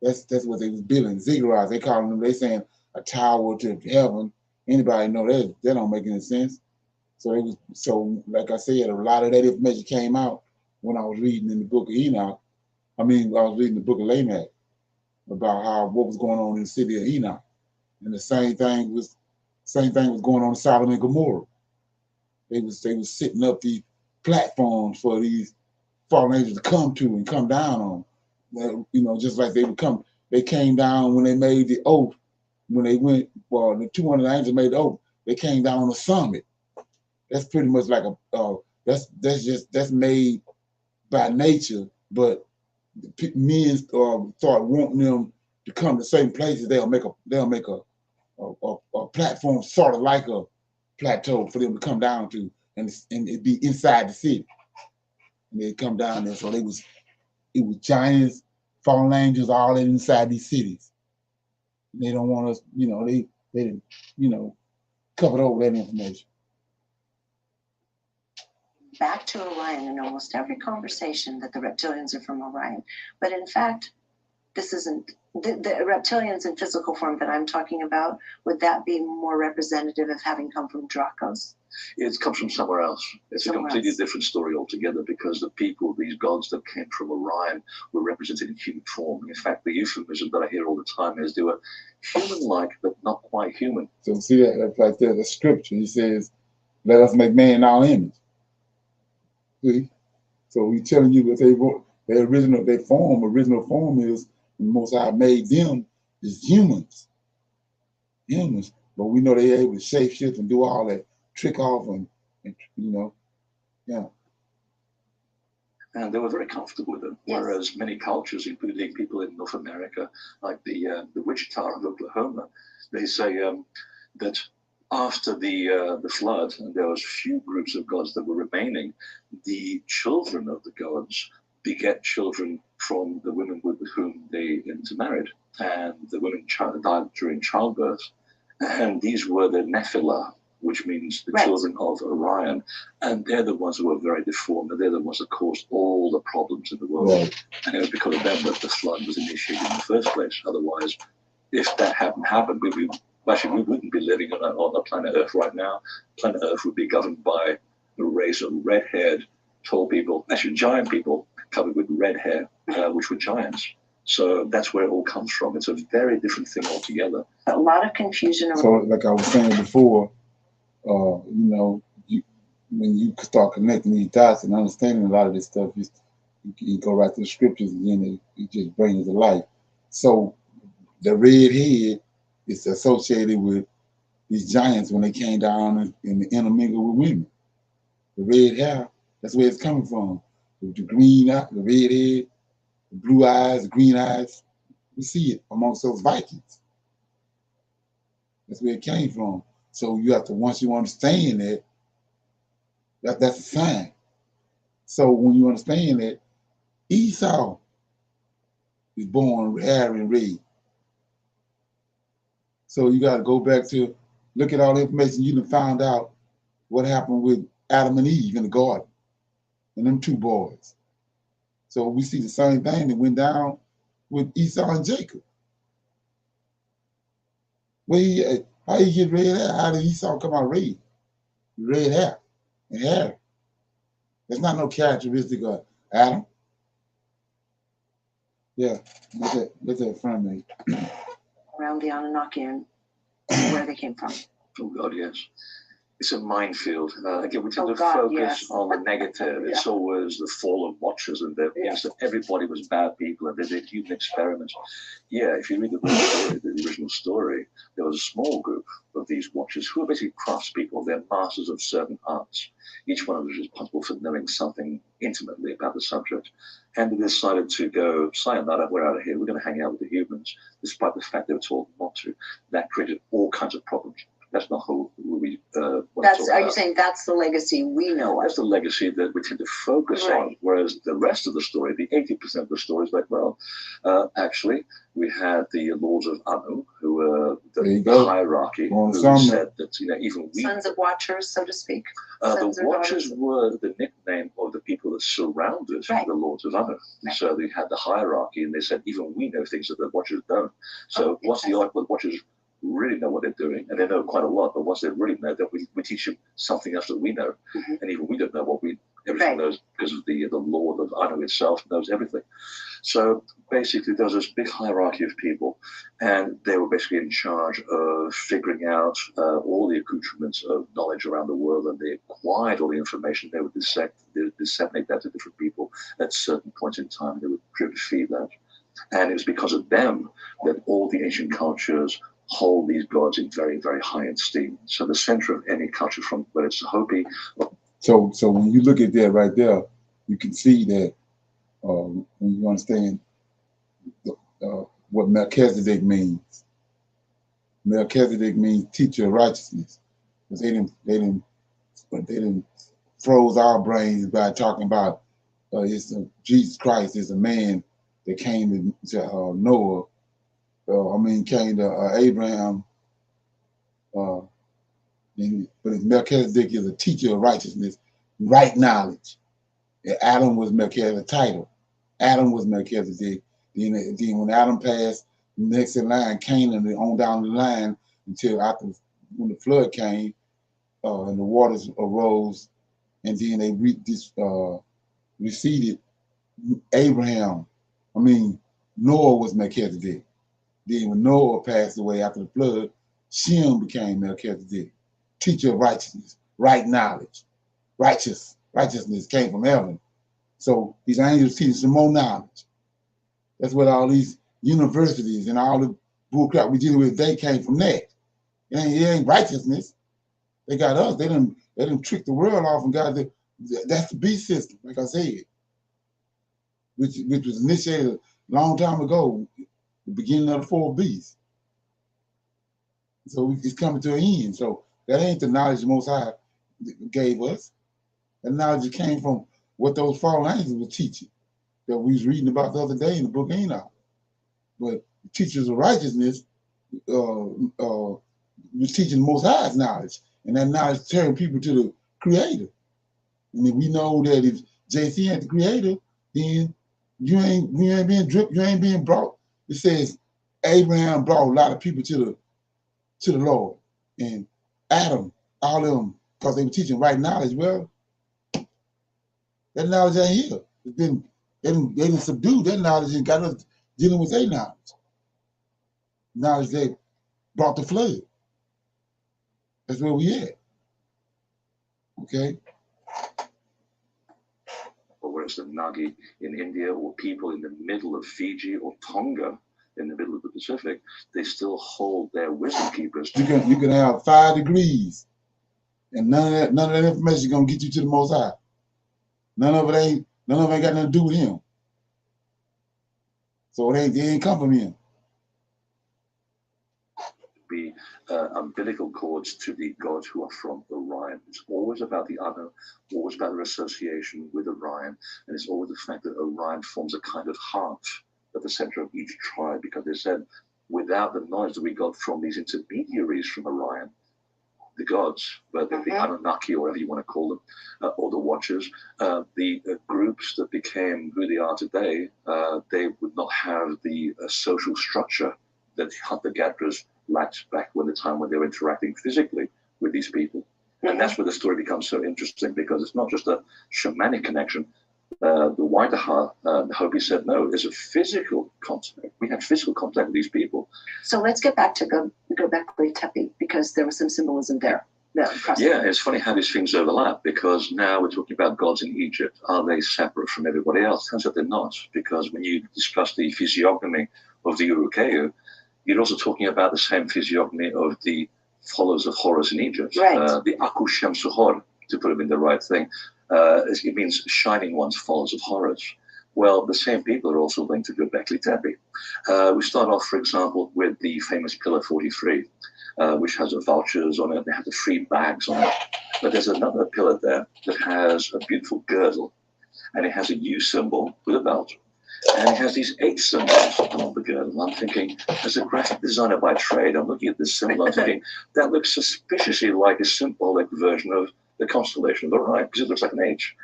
That's what they was building, ziggurats. They calling them. They saying a tower to heaven. Anybody know that don't make any sense. So like I said, a lot of that information came out when I was reading in the book of Enoch. I was reading the book of Lamech about what was going on in the city of Enoch, and the same thing was going on in Sodom and Gomorrah. They was setting up these platforms for these fallen angels to come to and come down on. Just like they came down when they made the oath. When they went, the 200 angels made the oath. They came down on the summit. That's pretty much like that's made by nature. But men start wanting them to come to certain places. They'll make a platform sort of like a plateau for them to come down to. and it'd be inside the city. And they'd come down there. So it was giants, fallen angels, all inside these cities. And they don't want us, they didn't, covered over that information. Back to Orion in almost every conversation that the reptilians are from Orion. But in fact, this isn't the reptilians in physical form that I'm talking about. Would that be more representative of having come from Dracos? It comes from somewhere else. It's a completely different story altogether, because the people, these gods that came from Orion, were represented in human form. In fact, the euphemism that I hear all the time is they were human-like, but not quite human. So see that's like the scripture. He says, "Let us make man in our image." See? So he's telling you that their original form is the Most High made them as humans. Humans. But we know they're able to shape shift and do all that, trick off and yeah. And they were very comfortable with it. Yes. Whereas many cultures, including people in North America, like the Wichita of Oklahoma, they say that after the flood, and there was few groups of gods that were remaining, the children of the gods beget children from the women with whom they intermarried, and the women died during childbirth, and these were the Nephilah, which means the children of Orion, and they're the ones who are very deformed, and they're the ones that caused all the problems in the world. And it was because of them that the flood was initiated in the first place. Otherwise, if that hadn't happened, we wouldn't be living on the planet Earth right now. Planet Earth would be governed by a race of red-haired, tall people, actually giant people, covered with red hair, which were giants. So that's where it all comes from. It's a very different thing altogether. A lot of confusion. So, like I was saying before, when you start connecting these dots and understanding a lot of this stuff, you go right to the scriptures, and then it just brings it to life. So the red head is associated with these giants when they came down and intermingled with women. The red hair, that's where it's coming from. The green eye, the red head, the blue eyes, the green eyes. We see it amongst those Vikings. That's where it came from. So you have to, once you understand that's a sign. So when you understand that, Esau is born hair and red. So you got to go back to look at all the information you done found out what happened with Adam and Eve in the garden and them two boys. So we see the same thing that went down with Esau and Jacob. How you get red hair? How did Esau come out red? Red hair and hair. That's not no characteristic of Adam. Yeah, look at from me. Around the Anunnaki and where they came from. Oh God, yes. It's a minefield. Again, we tend to focus on the negative. It's always the fall of watchers, and that means that everybody was bad people and they did human experiments. Yeah, if you read the original story, there was a small group of these watchers who were basically craftspeople. They're masters of certain arts. Each one of them is responsible for knowing something intimately about the subject. And they decided to go, sayonara, we're out of here. We're going to hang out with the humans, despite the fact they were told not to. That created all kinds of problems. That's not who we are you saying that's the legacy we know of? That's the legacy that we tend to focus on, whereas the rest of the story, the 80% of the story is like, well, actually, we had the Lords of Anu, who were the hierarchy, who said that, even we... Sons of Watchers, so to speak. The Watchers were the nickname of the people that surrounded the Lords of Anu. So they had the hierarchy, and they said, even we know things that the Watchers don't. So what's the argument? The Watchers really know what they're doing, and they know quite a lot, but once they really know, that we teach them something else that we know, and even we don't know everything knows, because of the Lord of Anu itself knows everything. So basically there was this big hierarchy of people, and they were basically in charge of figuring out all the accoutrements of knowledge around the world, and they acquired all the information. They would disseminate that to different people at certain points in time. They would feed that, and it was because of them that all the ancient cultures hold these gods in very, very high esteem. So the center of any culture, from whether it's the Hopi. So when you look at that right there, you can see that when you understand what Melchizedek means. Melchizedek means teacher of righteousness, because they didn't froze our brains by talking about Jesus Christ is a man that came to Noah. Came to Abraham. But Melchizedek is a teacher of righteousness, right knowledge. Adam was Melchizedek's title. Adam was Melchizedek. Then when Adam passed, next in line, Canaan, and on down the line until after when the flood came and the waters arose, and then they receded. Noah was Melchizedek. Then when Noah passed away after the flood, Shem became Melchizedek, teacher of righteousness, right knowledge. Righteousness came from heaven. So these angels teaching some more knowledge. That's what all these universities and all the bullcrap we dealing with, they came from that. It ain't righteousness. They got us. They done trick the world off and got that's the beast system, like I said, which was initiated a long time ago, the beginning of the fourth beast. So it's coming to an end. So that ain't the knowledge the Most High gave us. That knowledge came from what those fallen angels were teaching that we was reading about the other day in the book of Enoch. But the teachers of righteousness was teaching the Most High's knowledge, and that knowledge turned people to the Creator. And if we know that if JC ain't the Creator, then you ain't being brought. It says Abraham brought a lot of people to the Lord, and Adam, all of them, because they were teaching right knowledge. Well, that knowledge ain't here. It's been they didn't subdue that knowledge and got us dealing with their knowledge. Knowledge that brought the flood. That's where we at. Okay. Or whereas the Nagi in India, or people in the middle of Fiji or Tonga in the middle of the Pacific, they still hold their wisdom keepers. You can have 5 degrees, and none of that information is gonna get you to the Most High. None of it ain't got nothing to do with him. So they ain't come from him. Be umbilical cords to the gods who are from Orion. It's always about the other, always about their association with Orion, and it's always the fact that Orion forms a kind of heart at the center of each tribe, because they said without the knowledge that we got from these intermediaries from Orion, the gods, whether the Anunnaki or whatever you want to call them, or the Watchers, the groups that became who they are today, they would not have the social structure that the hunter-gatherers lacked back when the time when they were interacting physically with these people. And that's where the story becomes so interesting, because it's not just a shamanic connection. The Waitaha, the Hopi said, no, there's a physical contact. We had physical contact with these people. So let's get back to Göbekli Tepe, because there was some symbolism there. Yeah, it's funny how these things overlap, because now we're talking about gods in Egypt. Are they separate from everybody else? Turns out they're not, because when you discuss the physiognomy of the Urukeu, you're also talking about the same physiognomy of the followers of Horus in Egypt. Right. The Aku Shamsu Hor, to put it in the right thing. It means shining ones, followers of Horus. Well, the same people are also linked to Göbekli Tepe. We start off, for example, with the famous Pillar 43, which has the vultures on it. They have the 3 bags on it. But there's another pillar there that has a beautiful girdle, and it has a U symbol with a belt. And it has these 8 symbols on the girdle. I'm thinking, as a graphic designer by trade, I'm looking at this symbol, I'm thinking, that looks suspiciously like a symbolic version of the constellation of Orion, because it looks like an H.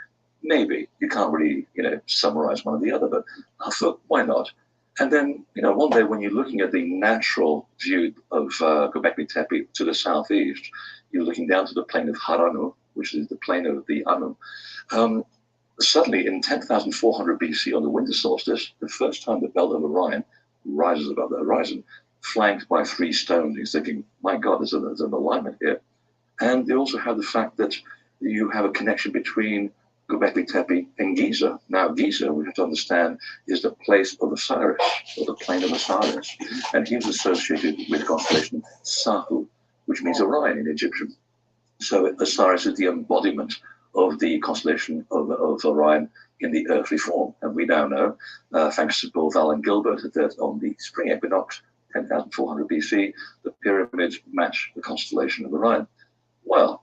Maybe. You can't really, summarize one or the other, but I thought, why not? And then, one day when you're looking at the natural view of Göbekli Tepe to the southeast, you're looking down to the plain of Haranu, which is the plain of the Anu. Suddenly, in 10,400 BC on the winter solstice, the first time the belt of Orion rises above the horizon, flanked by 3 stones. He's thinking, my God, there's an alignment here. And they also have the fact that you have a connection between Göbekli Tepe and Giza. Now, Giza, we have to understand, is the place of Osiris, or the plain of Osiris. And he was associated with the constellation Sahu, which means Orion in Egyptian. So Osiris is the embodiment of the constellation of Orion in the earthly form. And we now know, thanks to both Val and Gilbert, that on the spring equinox, 10,400 BC, the pyramids match the constellation of Orion. Well,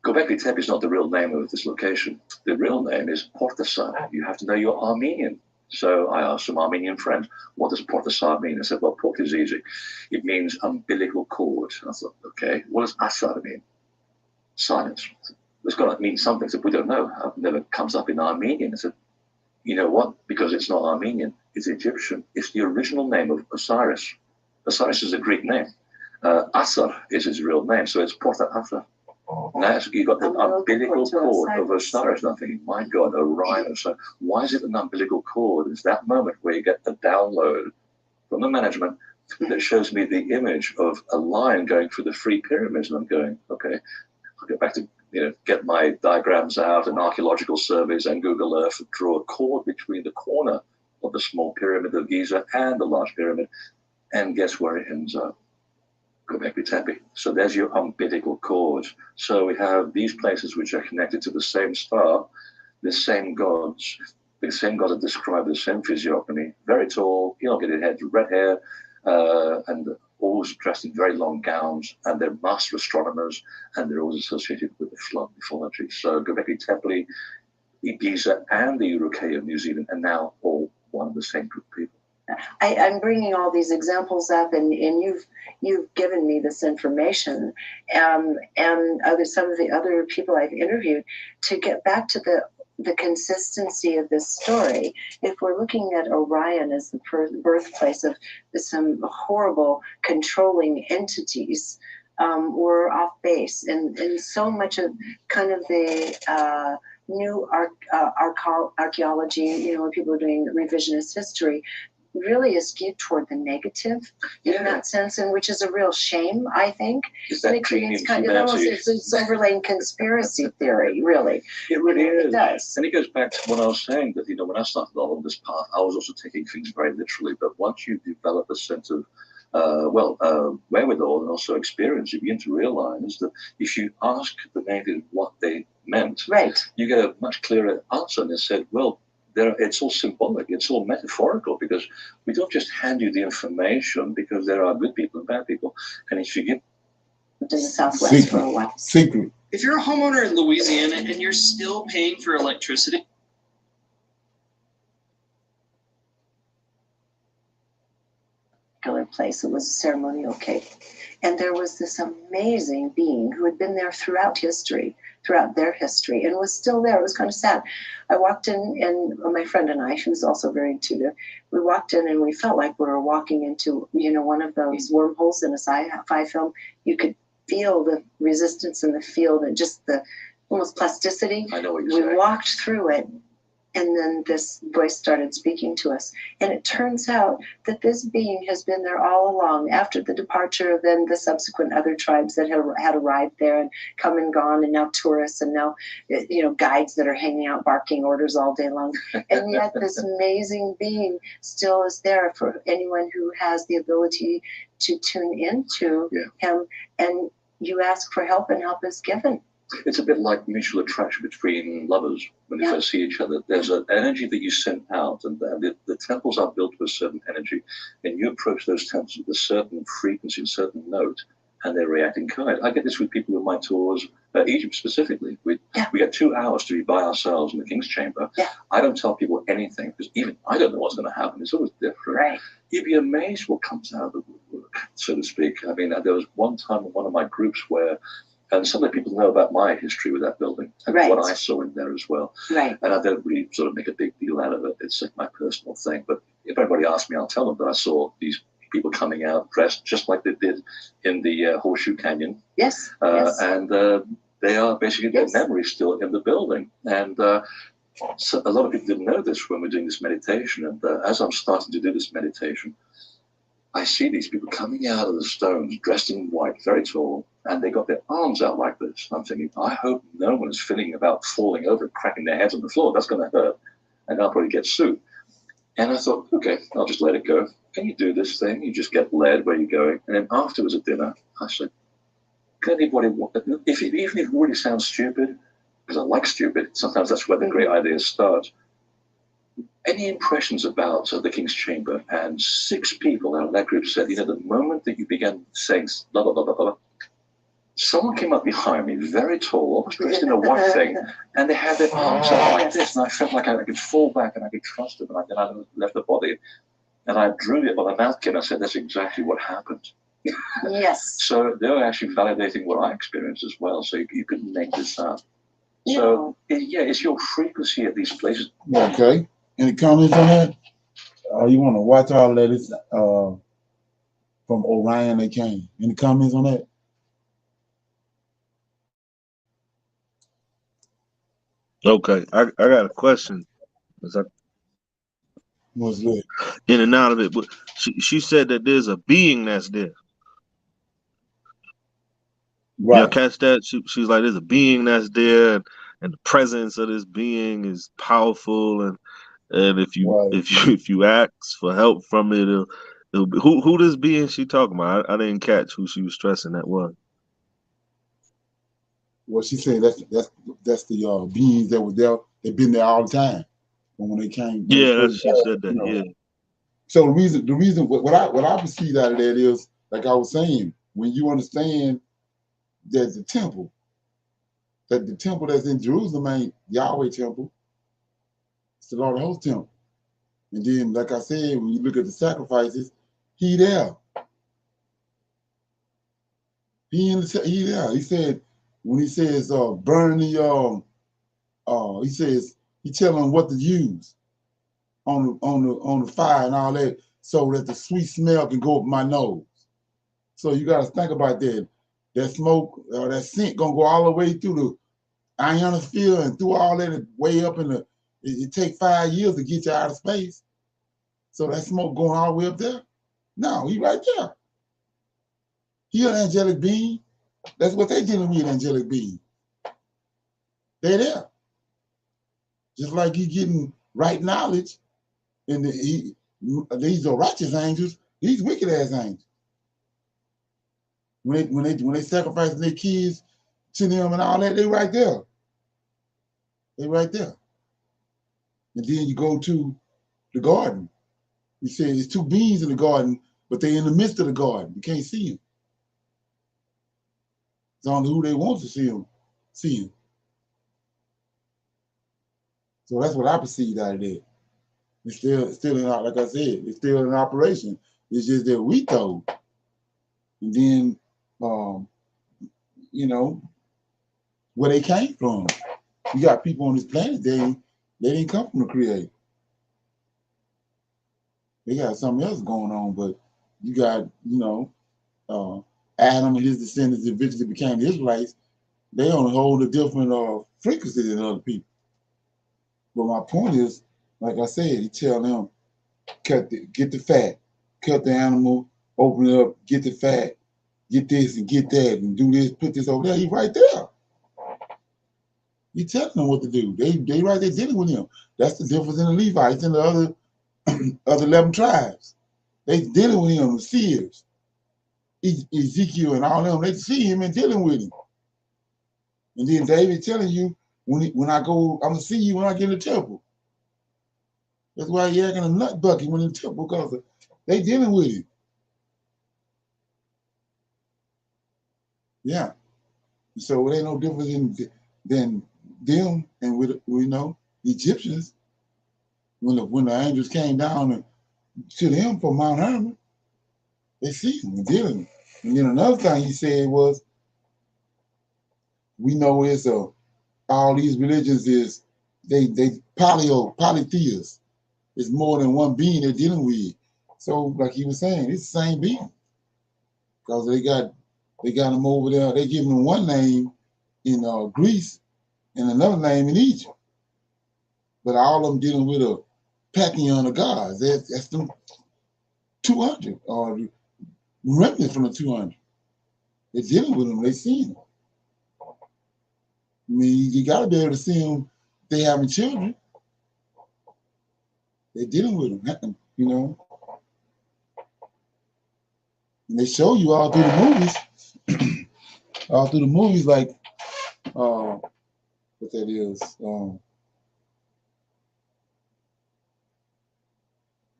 Göbekli Tepe is not the real name of this location. The real name is Portasar. You have to know you're Armenian. So I asked some Armenian friends, what does Portasar mean? I said, well, Port is easy. It means umbilical cord. I thought, okay, what does Asar mean? Silence. It's got to mean something. I said, we don't know. It never comes up in Armenian. I said, you know what? Because it's not Armenian, it's Egyptian. It's the original name of Osiris. Osiris is a Greek name. Asar is his real name, so it's Porta Asar. Now you've got the umbilical cord of Osiris. And I'm thinking, my God, Orion. So why is it an umbilical cord? It's that moment where you get a download from the management that shows me the image of a lion going through the three pyramids, and I'm going, okay, I'll go back to get my diagrams out and archaeological surveys and Google Earth and draw a cord between the corner of the small pyramid of Giza and the large pyramid, and guess where it ends up? Göbekli Tepe. So there's your umbilical cord. So we have these places which are connected to the same star, the same gods that describe the same physiognomy, very tall, elongated heads, red hair, and always dressed in very long gowns, and they're master astronomers, and they're always associated with the flood mythology. So Göbekli Tepe, Giza, and the Uruk-hai of New Zealand are now all one of the same group of people. I'm bringing all these examples up, and you've given me this information, and some of the other people I've interviewed, to get back to the consistency of this story. If we're looking at Orion as the birthplace of some horrible controlling entities, we're off base, and so much of kind of the new archaeology, when people are doing revisionist history, really is skewed toward the negative in that sense, and which is a real shame, I think. And it creates kind of almost it's overlaying conspiracy theory, really. It really is. It does. And it goes back to what I was saying, that when I started on this path, I was also taking things very literally. But once you develop a sense of wherewithal and also experience, you begin to realize that if you ask the natives what they meant, you get a much clearer answer. And they said, well, it's all symbolic, it's all metaphorical, because we don't just hand you the information, because there are good people and bad people. And if you get to the Southwest for a while. Secret. If you're a homeowner in Louisiana and you're still paying for electricity, place. It was a ceremonial cave. And there was this amazing being who had been there throughout their history, and was still there. It was kind of sad. I walked in, and my friend and I, she was also very intuitive, we walked in and we felt like we were walking into, one of those wormholes in a sci-fi film. You could feel the resistance in the field and just the almost plasticity. I know what you're saying. We walked through it, and then this voice started speaking to us. And it turns out that this being has been there all along, after the departure of then the subsequent other tribes that had arrived there and come and gone, and now tourists, and now, guides that are hanging out barking orders all day long. And yet this amazing being still is there for anyone who has the ability to tune into him. And you ask for help, and help is given. It's a bit like mutual attraction between lovers when they first see each other. There's an energy that you send out, and the temples are built with a certain energy, and you approach those temples with a certain frequency, a certain note, and they react in kind. I get this with people in my tours, Egypt specifically. We get 2 hours to be by ourselves in the King's Chamber. I don't tell people anything, because even I don't know what's going to happen. It's always different. Right. You'd be amazed what comes out of the woodwork, so to speak. I mean, there was one time in one of my groups where, and some of the people know about my history with that building and what I saw in there as well. Right. And I don't really sort of make a big deal out of it. It's like my personal thing. But if anybody asks me, I'll tell them that I saw these people coming out dressed just like they did in the Horseshoe Canyon. Yes. And they are basically their memories still in the building. And so a lot of people didn't know this when we're doing this meditation. And as I'm starting to do this meditation, I see these people coming out of the stones, dressed in white, very tall, and they got their arms out like this. I'm thinking, I hope no one is feeling about falling over and cracking their heads on the floor. That's going to hurt, and I'll probably get sued. And I thought, okay, I'll just let it go. Can you do this thing? You just get led where you're going. And then afterwards at dinner, I said, can anybody, even if it really sounds stupid, because I like stupid, sometimes that's where the great ideas start. Any impressions about the King's Chamber? And 6 people out of that group said, the moment that you began saying blah, blah, blah, blah, blah, someone came up behind me, very tall, almost dressed in a white thing, and they had their arms up like this, and I felt like I could fall back and I could trust them, and then I left the body. And I drew it on a napkin. I said, that's exactly what happened. Yes. So they were actually validating what I experienced as well. So you couldn't make this up. So, yeah, it's your frequency at these places. Okay. Any comments on that? You want to watch all that? It's from Orion they came. Any comments on that? Okay, I got a question. What's that? In and out of it, but she said that there's a being that's there. Right. You know, catch that? She's like, there's a being that's there, and the presence of this being is powerful, and if you ask for help from it, it'll be, who this being she talking about? I didn't catch who she was stressing that was. Well, she said that's the beings that were there. They've been there all the time. When they came. Yeah, she said that. Yeah. So the reason what I perceive out of that is, like I was saying, when you understand that the temple that's in Jerusalem ain't Yahweh temple, it's the Lord of Hosts temple. And then, like I said, when you look at the sacrifices, he there. He there. He said when he says burn the he says he telling them what to use on the fire and all that, so that the sweet smell can go up my nose. So you got to think about that. That smoke, that scent gonna go all the way through the ionosphere and through all that way up in the. It take 5 years to get you out of space. So that smoke going all the way up there. No, he right there. He an angelic being. That's what they dealing with, angelic being. They there. Just like he getting right knowledge, and these are righteous angels. These wicked ass angels. When they sacrifice their kids to them and all that, they right there. They right there. And then you go to the garden. You say there's two beings in the garden, but they in the midst of the garden. You can't see them. It's only who they want to see them. So that's what I perceived out of that. It's still in, like I said, it's still in operation. It's just that we told. And then, you know, where they came from. You got people on this planet, they didn't come from the Creator. They got something else going on, but you got, you know, Adam and his descendants eventually became the Israelites. They on a whole different frequency than other people. But my point is, like I said, he tell them, get the fat, cut the animal, open it up, get the fat, get this and get that, and do this, put this over there. He's right there. You telling them what to do. They right there dealing with him. That's the difference in the Levites and the other 11 tribes. They dealing with him, the seers, Ezekiel and all them. They see him and dealing with him. And then David telling you, when I go, I'm gonna see you when I get in the temple. That's why he acting a nut bucket when in the temple, because they dealing with him. Yeah. So it ain't no difference than them and with the Egyptians when the angels came down to them from Mount Hermon. They see him and dealing with him. And then another thing he said was, we know it's all these religions is they polytheists. It's more than one being they're dealing with. So like he was saying, it's the same being. Because they got them over there, they give them one name in Greece and another name in Egypt. But all of them dealing with a pantheon of gods. That's them 200 or remnants from the 200. They're dealing with them, they see them. I mean, you got to be able to see them. They having children. They're dealing with them, you know. And they show you all through the movies, like what that is,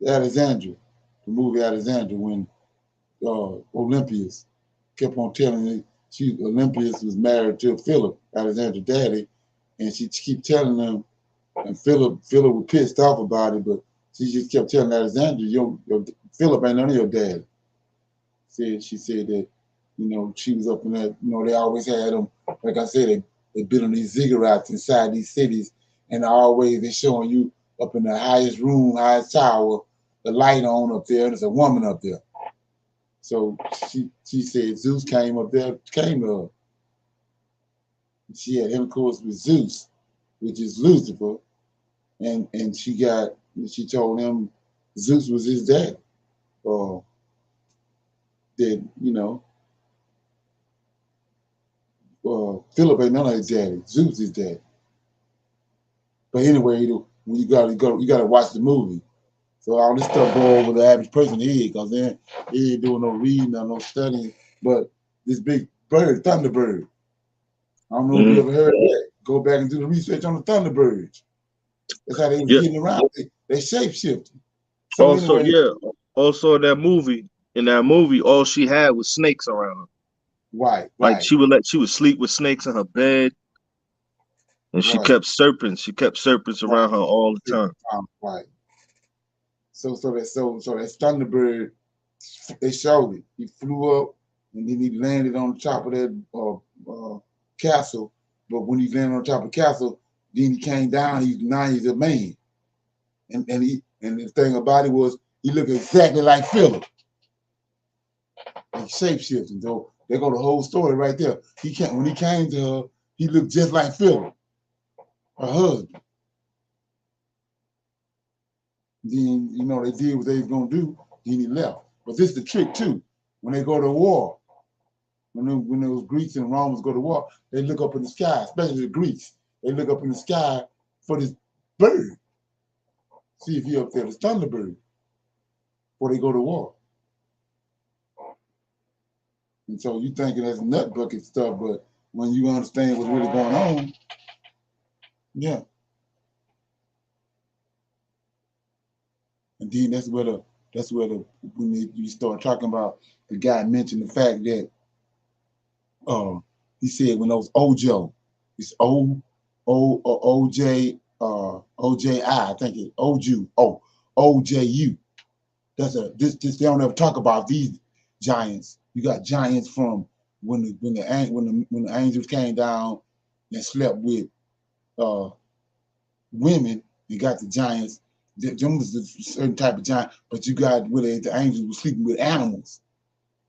Alexandria, the movie Alexandria, when Olympias kept on telling Olympias was married to Philip, Alexander's daddy, and she keep telling him, and Philip was pissed off about it, but she just kept telling Alexander, your Philip ain't none of your dad. She said that, she was up in that, they always had them, like I said, they built on these ziggurats inside these cities, and always they're showing you up in the highest room, highest tower, the light on up there, and there's a woman up there. So she said Zeus came up there, came to her. She had intercourse with Zeus, which is Lucifer, and she told him Zeus was his dad. That Philip ain't none of his daddy. Zeus is daddy. But anyway, when you gotta watch the movie. So all this stuff go over the average person head, because they ain't doing no reading or no studying. But this big bird, Thunderbird. I don't know if you ever heard of that. Go back and do the research on the Thunderbirds. That's how they was getting around. They shape-shifting. So also, anyway, also in that movie, all she had was snakes around her. Right. Like she would sleep with snakes in her bed, and she kept serpents. She kept serpents around her all the time. Right. So that Thunderbird, they showed it. He flew up, and then he landed on top of that castle. But when he landed on top of the castle, then he came down. Now he's a man, and the thing about it was he looked exactly like Philip. Like shape-shifting. So there go the whole story right there. When he came to her, he looked just like Philip, her husband. Then they did what they was gonna do. Then he left. But this is the trick too. When they go to war, when those Greeks and Romans go to war, they look up in the sky, especially the Greeks. They look up in the sky for this bird. See if he up there, this Thunderbird, before they go to war. And so you thinking that's nut bucket stuff, but when you understand what's really going on, yeah. And then that's where when you start talking about, the guy mentioned the fact that he said when those Ojo, it's OJ I think it's OJU. This they don't ever talk about these giants. You got giants from when the angels came down and slept with women. You got the giants. Them was a certain type of giant, but you got where the angels were sleeping with animals.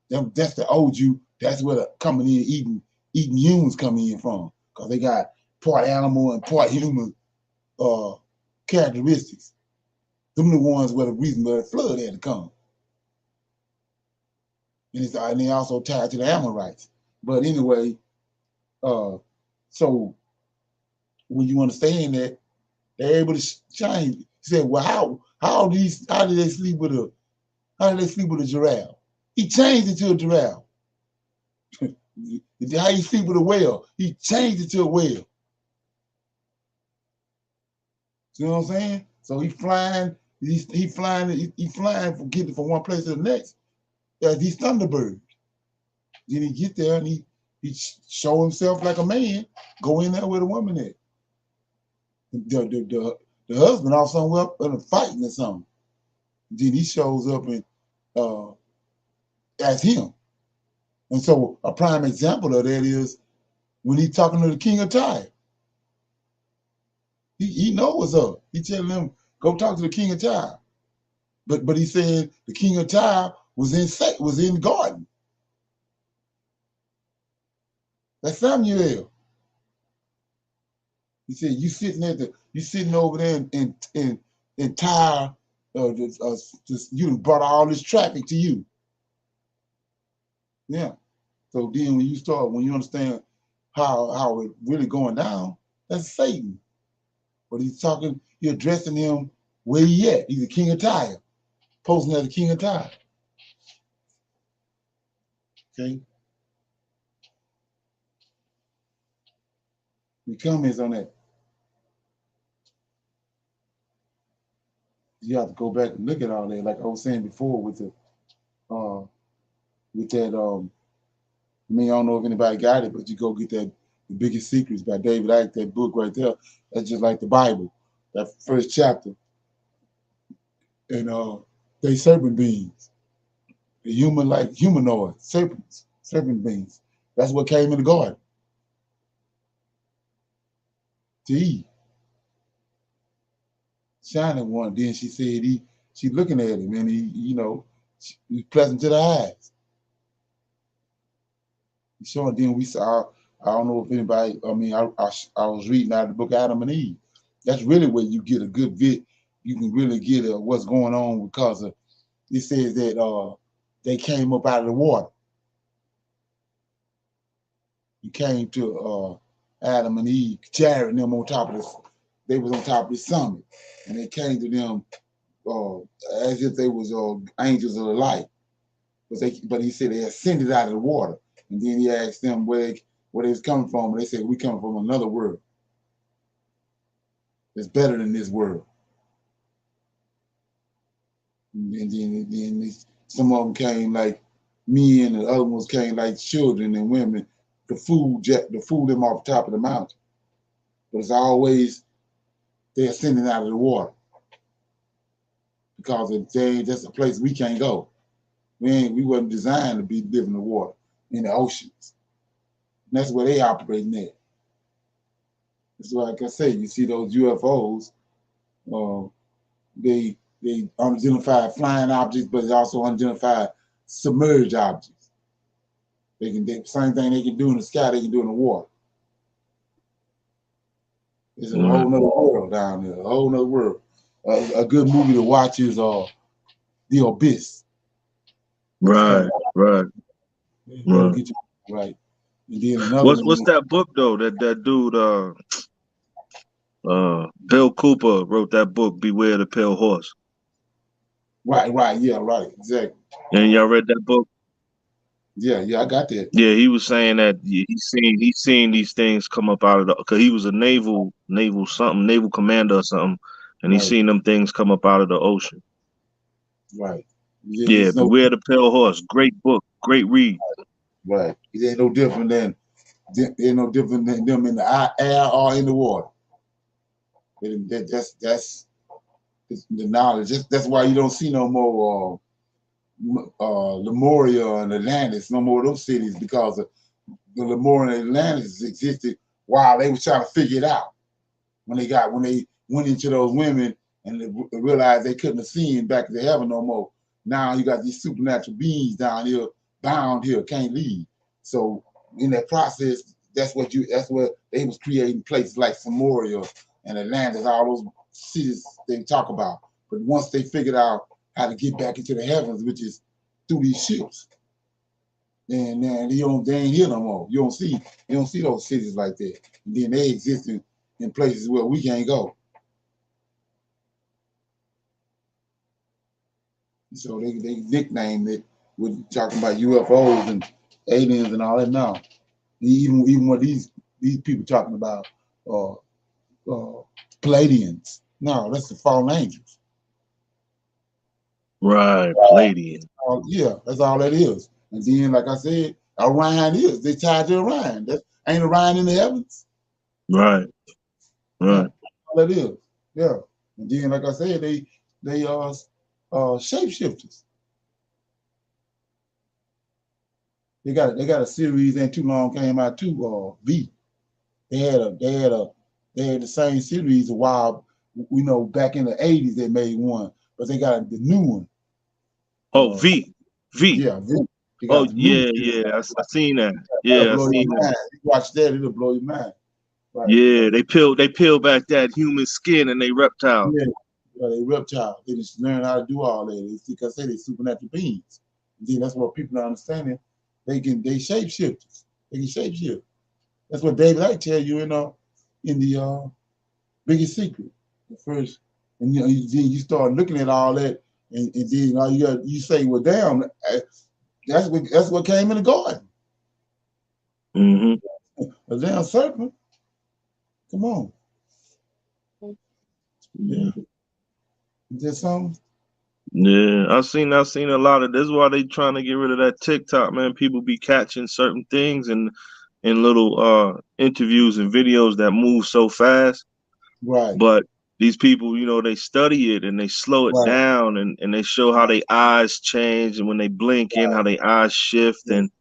That's the Oju. That's where the coming in eating humans coming in from, because they got part animal and part human characteristics. Them the ones where the reason where the flood had to come. And they also tied to the Amorites. But anyway, so when you understand that, they're able to change. He said, well, how did they sleep with a giraffe? He changed it to a giraffe. How you sleep with a whale? He changed it to a whale. You know what I'm saying? So he flying from getting from one place to the next. These Thunderbirds. Then he get there and he show himself like a man, go in there with a woman at. The husband off somewhere up in a fighting or something. Then he shows up and as him. And so a prime example of that is when he's talking to the King of Tyre. He knows what's up. He telling him, go talk to the King of Tyre. But he said the King of Tyre was in the garden. That's Samuel. He said, you sitting over there in Tyre, you brought all this traffic to you. Yeah. So then when you understand how it really going down, that's Satan. But he's addressing him where he at. He's the King of Tyre, posing as the King of Tyre. Okay. Any comments on that? You have to go back and look at all that, like I was saying before with that when mean, I don't know if anybody got it, but you go get that The Biggest Secrets by David Icke, that book right there. That's just like the Bible, that first chapter. And they serpent beings, the humanoid serpents, serpent beings. That's what came in the garden to Eve. Shining one. Then she said she's looking at him, and he's pleasant to the eyes. Showing. Then we saw. I don't know if anybody. I mean, I was reading out of the book Adam and Eve. That's really where you get a good bit. You can really get what's going on because it says that they came up out of the water. You came to Adam and Eve, carrying them on top of this. They was on top of the summit, and they came to them as if they was angels of the light. But he said they ascended out of the water, and then he asked them where they was coming from, and they said we come from another world. It's better than this world. And then some of them came like men, and the other ones came like children and women. The food them off the top of the mountain. But it's always they're ascending out of the water because that's a place we can't go. We wasn't designed to be living in the water, in the oceans. And that's where they operating at. That's why, like I say, you see those UFOs. They unidentified flying objects, but they also unidentified submerged objects. Same thing they can do in the sky, they can do in the water. It's a whole nother world down there, a whole nother world. A good movie to watch is The Abyss. Right. Right. Get you right. And then another what's that book though? That dude Bill Cooper wrote that book, Beware the Pale Horse. Right, yeah, right, exactly. And y'all read that book? Yeah, I got that. Yeah, he was saying that he's seen these things come up out of because he was a naval commander or something, and he's seen them things come up out of the ocean. Right. Yeah, Beware the Pale Horse. Great book, great read. Right. It ain't no different than them in the air or in the water. That's the knowledge. That's why you don't see no more Lemuria and Atlantis, no more of those cities, because the Lemuria and Atlantis existed while they were trying to figure it out. When they went into those women and they realized they couldn't have seen back to heaven no more. Now you got these supernatural beings down here, bound here, can't leave. So in that process, that's what they was creating places like Lemuria and Atlantis, all those cities they talk about. But once they figured out how to get back into the heavens, which is through these ships, then they ain't here no more. You don't see those cities like that. And then they exist in places where we can't go. So they nicknamed it with talking about UFOs and aliens and all that now. Even what these people talking about Palladians. No, that's the fallen angels. Right, Palladian. Yeah, that's all that is. And then, like I said, Orion they tied to Orion. Ain't Orion in the heavens? Right. All that is. Yeah. And then, like I said, they shapeshifters. They got a series ain't too long came out too. V. They had the same series a while. Back in the 80s they made one, but they got the new one. Oh, V. Yeah, V. Oh yeah. I seen that. Yeah, I seen that. You watch that, it'll blow your mind. Right. Yeah, they peel back that human skin and they reptiles. Yeah, they reptiles. They just learn how to do all that. Like I say, they supernatural beings. And then that's what people are understanding. They shapeshifters. They can shapeshift. That's what David Icke tell you in the Biggest Secret. The first, and then you start looking at all that, and then all you say, well, damn, that's what came in the garden. Mm-hmm. A damn serpent. Come on. Yeah. Is there something? Yeah, I've seen a lot of this. Is why they trying to get rid of that TikTok, man. People be catching certain things and in little interviews and videos that move so fast. Right. But these people, you know, they study it and they slow it Right. down and they show how their eyes change and when they blink in, how their eyes shift and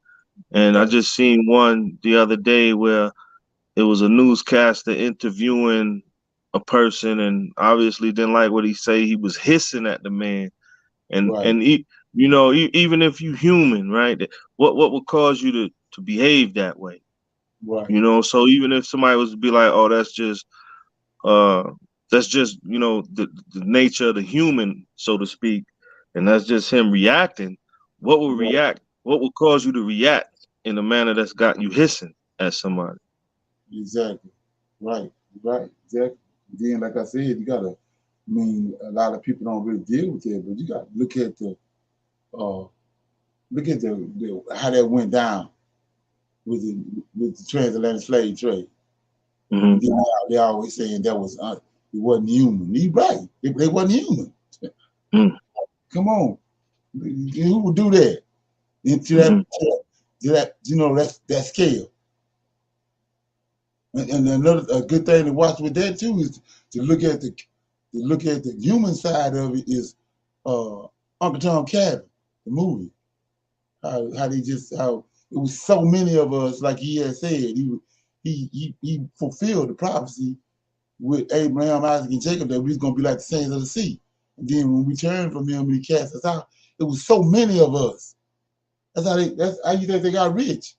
I just seen one the other day where it was a newscaster interviewing a person and obviously didn't like what he say. He was hissing at the man. And you know, even if you human, right? What would cause you to behave that way? Right. You know, so even if somebody was to be like, oh, that's just, you know, the nature of the human, so to speak, and that's just him reacting, what would cause you to react in a manner that's got you hissing at somebody? Exactly. Right. Exactly. Then, like I said, you gotta. I mean, a lot of people don't really deal with it, but you got to look at the how that went down with the transatlantic slave trade. Mm-hmm. They always saying that was it wasn't human. You right? They wasn't human. Come on, who would do that into that you know that scale? And another a good thing to watch with that too is to look at the human side of it is Uncle Tom Cabin, the movie. How it was so many of us, like he had said, he fulfilled the prophecy with Abraham, Isaac, and Jacob that we was gonna be like the saints of the sea. And then when we turned from him and he cast us out, it was so many of us. That's how you think they got rich.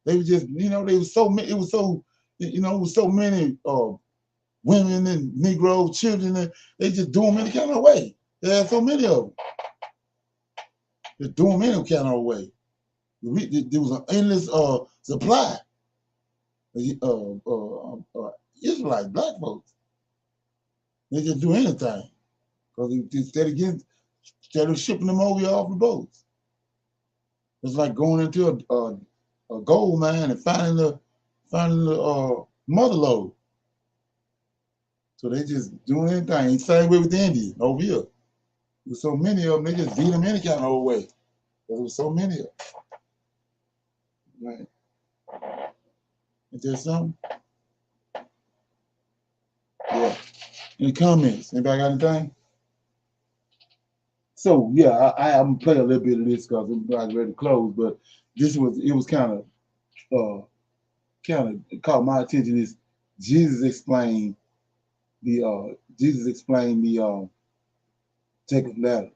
They were just, you know, they was so many, it was so, you know, it was so many women and Negro children, and they just do them any kind of way. They had so many of them. They do them any kind of way. There was an endless supply. Israelites, black folks, they just do anything because instead of shipping them over off the boats. It's like going into a gold mine and finding the mother lode. So they just doing anything. Same way with the Indians over here. There's so many of them, they just beat them any kind of way. There was so many of them. Right. Is there something? Yeah. Any comments? Anybody got anything? So yeah, I'm gonna play a little bit of this because everybody's ready to close. But it was kind of caught my attention. Is Jesus explained the Jacob's ladder.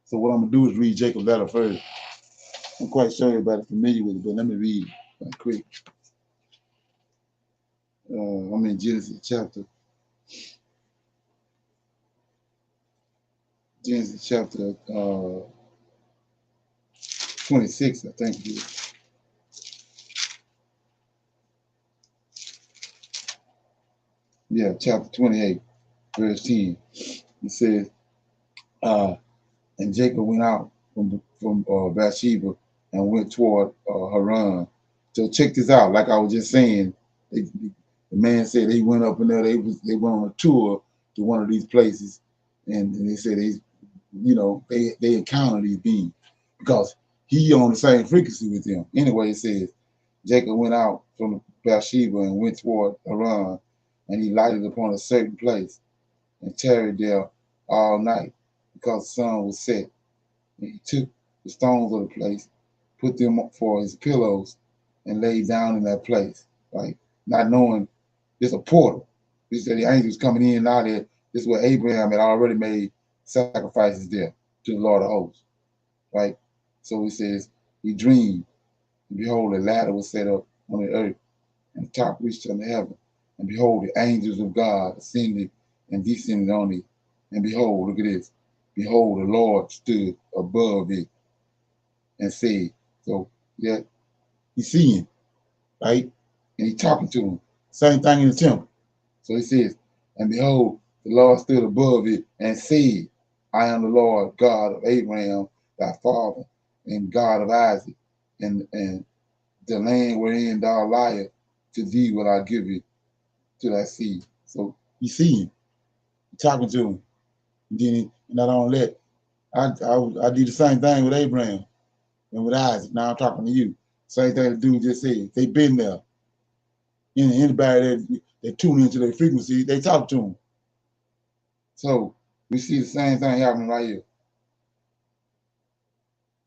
So what I'm gonna do is read Jacob's ladder first. I'm quite sure everybody's familiar with it, but let me read it quick. I'm in Genesis chapter 26, I think it is. Yeah, chapter 28, verse 10. It says, and Jacob went out from Bathsheba and went toward Haran. So check this out. Like I was just saying, the man said he went up in there. They went on a tour to one of these places, and they said they encountered these beings because he on the same frequency with them. Anyway, it says Jacob went out from Bathsheba and went toward Haran, and he lighted upon a certain place and tarried there all night because the sun was set. And he took the stones of the place, put them up for his pillows, and lay down in that place, like not knowing it's a portal. He said the angels coming in and out there. This is where Abraham had already made sacrifices there to the Lord of hosts. Right? So he says, he dreamed, and behold, a ladder was set up on the earth, and the top reached unto heaven. And behold, the angels of God ascended and descended on it. And behold, look at this. Behold, the Lord stood above it and said, so yeah, he's seeing, right? And he's talking to him. Same thing in the temple. So he says, and behold, the Lord stood above it and said, I am the Lord God of Abraham, thy father, and God of Isaac, and the land wherein thou liest, to thee will I give it to thy seed. So he's seeing, talking to him. And then not only that, I did the same thing with Abraham and with Isaac. Now I'm talking to you. Same thing the dude just said. They been there. Anybody that tune into their frequency, they talk to them. So we see the same thing happening right here.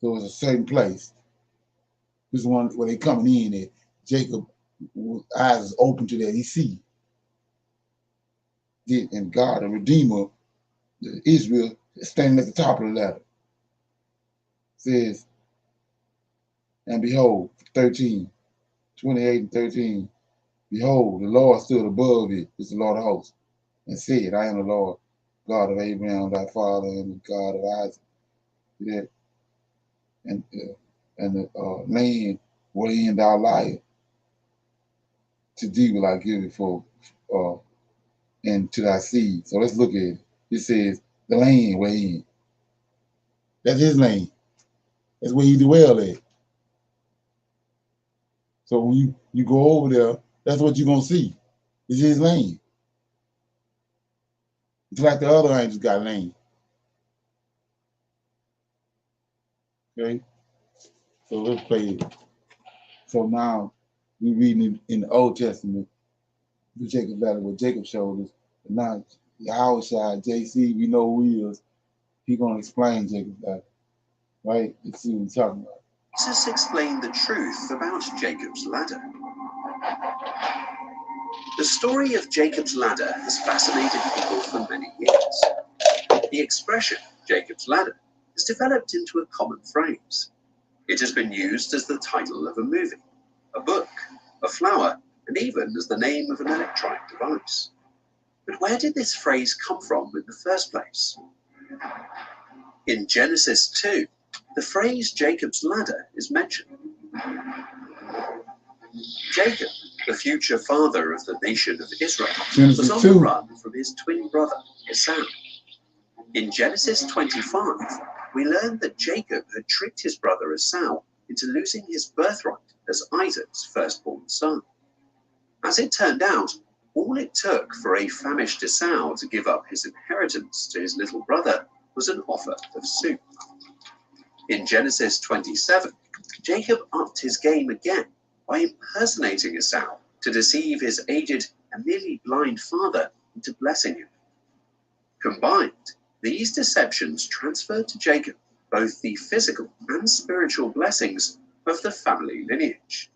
So it's a certain place. This is one where they coming in at. Jacob, eyes is open to that. He see. And God, the Redeemer, Israel, standing at the top of the ladder. Says, and behold, 13, 28 and 13, behold, the Lord stood above it, it's the Lord of hosts, and said, I am the Lord, God of Abraham, thy father, and the God of Isaac. That, and the land wherein thou liest, to thee will I give it for, and to thy seed. So let's look at it. It says, the land wherein. That's his land. That's where he dwell at. So when you go over there, that's what you're going to see. It's his land. It's like the other angels got land. Okay? So let's play it. So now we reading in the Old Testament, the Jacob Valley, what Jacob showed us. But now Yahushua, JC, we know who he is. He's going to explain Jacob Valley. Right? Let's see what he's talking about. Jesus explained the truth about Jacob's ladder. The story of Jacob's ladder has fascinated people for many years. The expression, Jacob's ladder, has developed into a common phrase. It has been used as the title of a movie, a book, a flower, and even as the name of an electronic device. But where did this phrase come from in the first place? In Genesis 2, the phrase Jacob's ladder is mentioned. Jacob, the future father of the nation of Israel, was on the run from his twin brother, Esau. In Genesis 25, we learn that Jacob had tricked his brother Esau into losing his birthright as Isaac's firstborn son. As it turned out, all it took for a famished Esau to give up his inheritance to his little brother was an offer of soup. In Genesis 27, Jacob upped his game again by impersonating Esau to deceive his aged and nearly blind father into blessing him. Combined, these deceptions transferred to Jacob both the physical and spiritual blessings of the family lineage.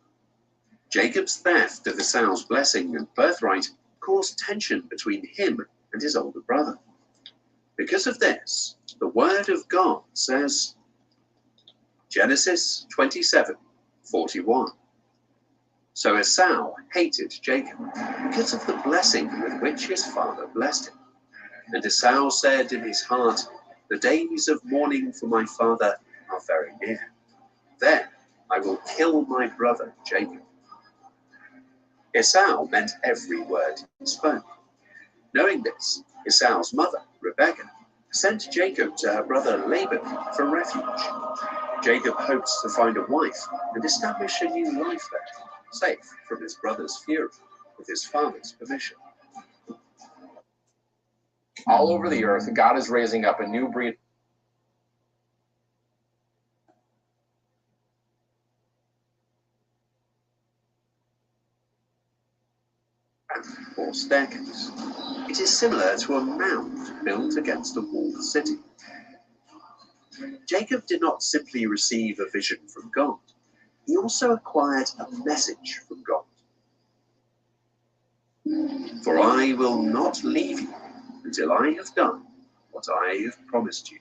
Jacob's theft of Esau's blessing and birthright caused tension between him and his older brother. Because of this, the Word of God says, Genesis 27:41. So Esau hated Jacob because of the blessing with which his father blessed him. And Esau said in his heart, the days of mourning for my father are very near. Then I will kill my brother Jacob. Esau meant every word he spoke. Knowing this, Esau's mother, Rebekah, sent Jacob to her brother Laban for refuge. Jacob hoped to find a wife and establish a new life there, safe from his brother's fury, with his father's permission. All over the earth, God is raising up a new breed. Or staircase. It is similar to a mound built against a walled city. Jacob did not simply receive a vision from God, he also acquired a message from God. For I will not leave you until I have done what I have promised you.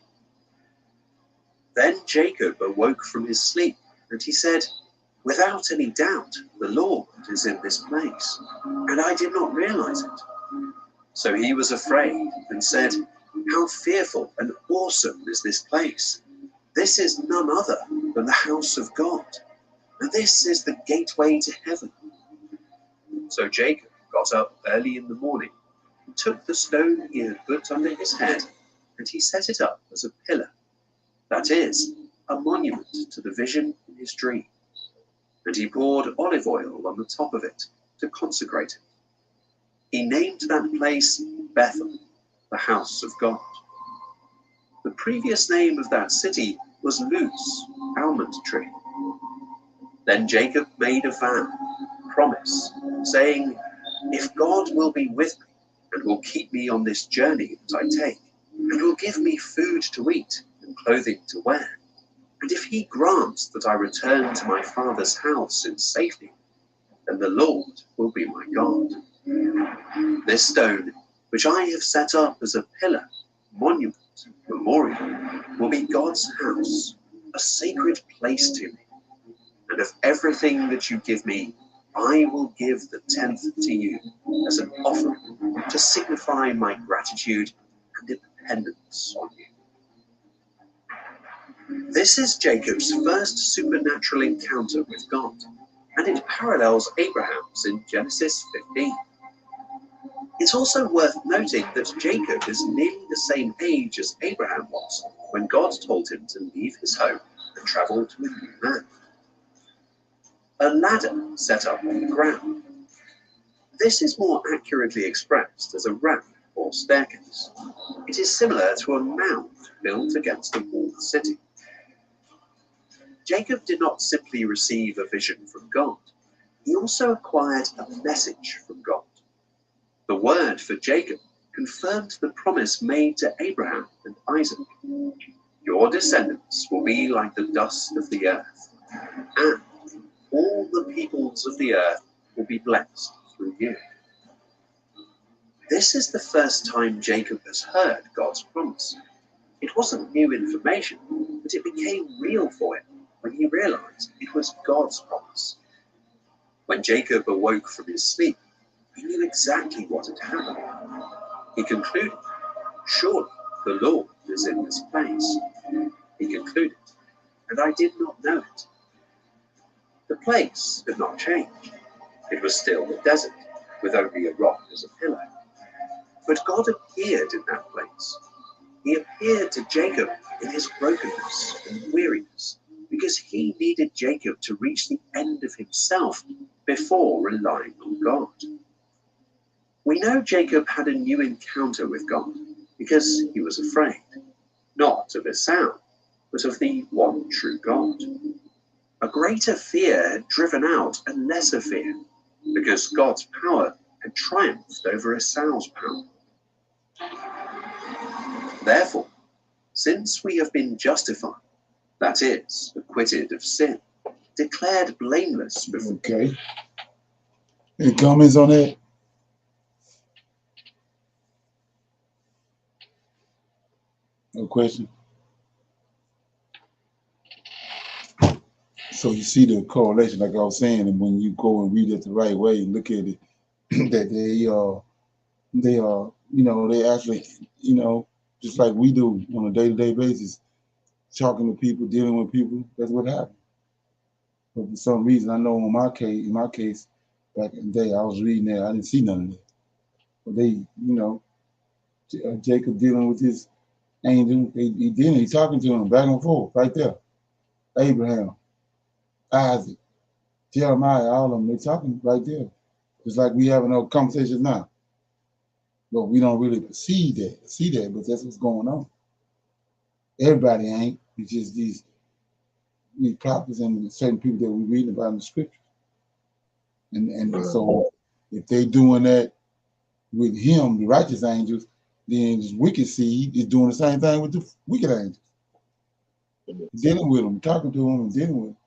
Then Jacob awoke from his sleep, and he said, without any doubt, the Lord is in this place, and I did not realize it. So he was afraid and said, how fearful and awesome is this place! This is none other than the house of God, and this is the gateway to heaven. So Jacob got up early in the morning, and took the stone he had put under his head, and he set it up as a pillar, that is, a monument to the vision in his dream. And he poured olive oil on the top of it to consecrate it. He named that place Bethel, the house of God. The previous name of that city was Luz, almond tree. Then Jacob made a vow, promise, saying, if God will be with me and will keep me on this journey that I take, and will give me food to eat and clothing to wear, and if he grants that I return to my father's house in safety, then the Lord will be my God. This stone, which I have set up as a pillar, monument, memorial, will be God's house, a sacred place to me. And of everything that you give me, I will give the 10th to you as an offering to signify my gratitude and dependence on you. This is Jacob's first supernatural encounter with God, and it parallels Abraham's in Genesis 15. It's also worth noting that Jacob is nearly the same age as Abraham was when God told him to leave his home and travel to a new land. A ladder set up on the ground. This is more accurately expressed as a ramp or staircase. It is similar to a mound built against a walled city. Jacob did not simply receive a vision from God, he also acquired a message from God. The word for Jacob confirmed the promise made to Abraham and Isaac. Your descendants will be like the dust of the earth, and all the peoples of the earth will be blessed through you. This is the first time Jacob has heard God's promise. It wasn't new information, but it became real for him when he realized it was God's promise. When Jacob awoke from his sleep, he knew exactly what had happened. He concluded, surely the Lord is in this place. He concluded, and I did not know it. The place had not changed. It was still the desert, with only a rock as a pillar. But God appeared in that place. He appeared to Jacob in his brokenness and weariness, because he needed Jacob to reach the end of himself before relying on God. We know Jacob had a new encounter with God because he was afraid, not of Esau, but of the one true God. A greater fear had driven out a lesser fear, because God's power had triumphed over Esau's power. Therefore, since we have been justified, that is, acquitted of sin, declared blameless before. Okay. Any comments on that? No question. So you see the correlation, like I was saying, and when you go and read it the right way, look at it, that they are, they actually, just like we do on a day-to-day basis, talking to people, dealing with people. That's what happened. But for some reason, I know in my case, back in the day, I was reading that, I didn't see none of that. But they, Jacob dealing with his angel, he's talking to him back and forth, right there. Abraham, Isaac, Jeremiah, all of them, they're talking right there. Just like we having no conversations now. But we don't really see that, but that's what's going on. Everybody ain't. It's just these prophets and certain people that we read about in the scripture. And so if they doing that with him, the righteous angels, then this wicked seed is doing the same thing with the wicked angels. Dealing with them, talking to them and dealing with them.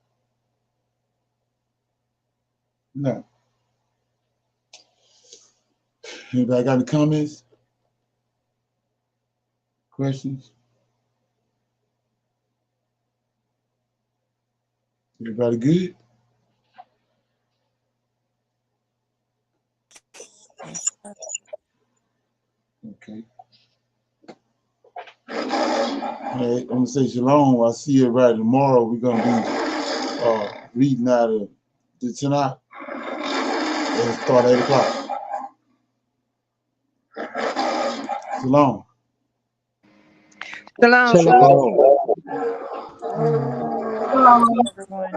No. Anybody got any comments? Questions? Everybody good? Okay. All right, I'm gonna say shalom. I'll see everybody tomorrow. We're gonna be reading out of the Tanakh. It'll start at 8 o'clock. Shalom. Shalom. Shalom. Shalom, everyone.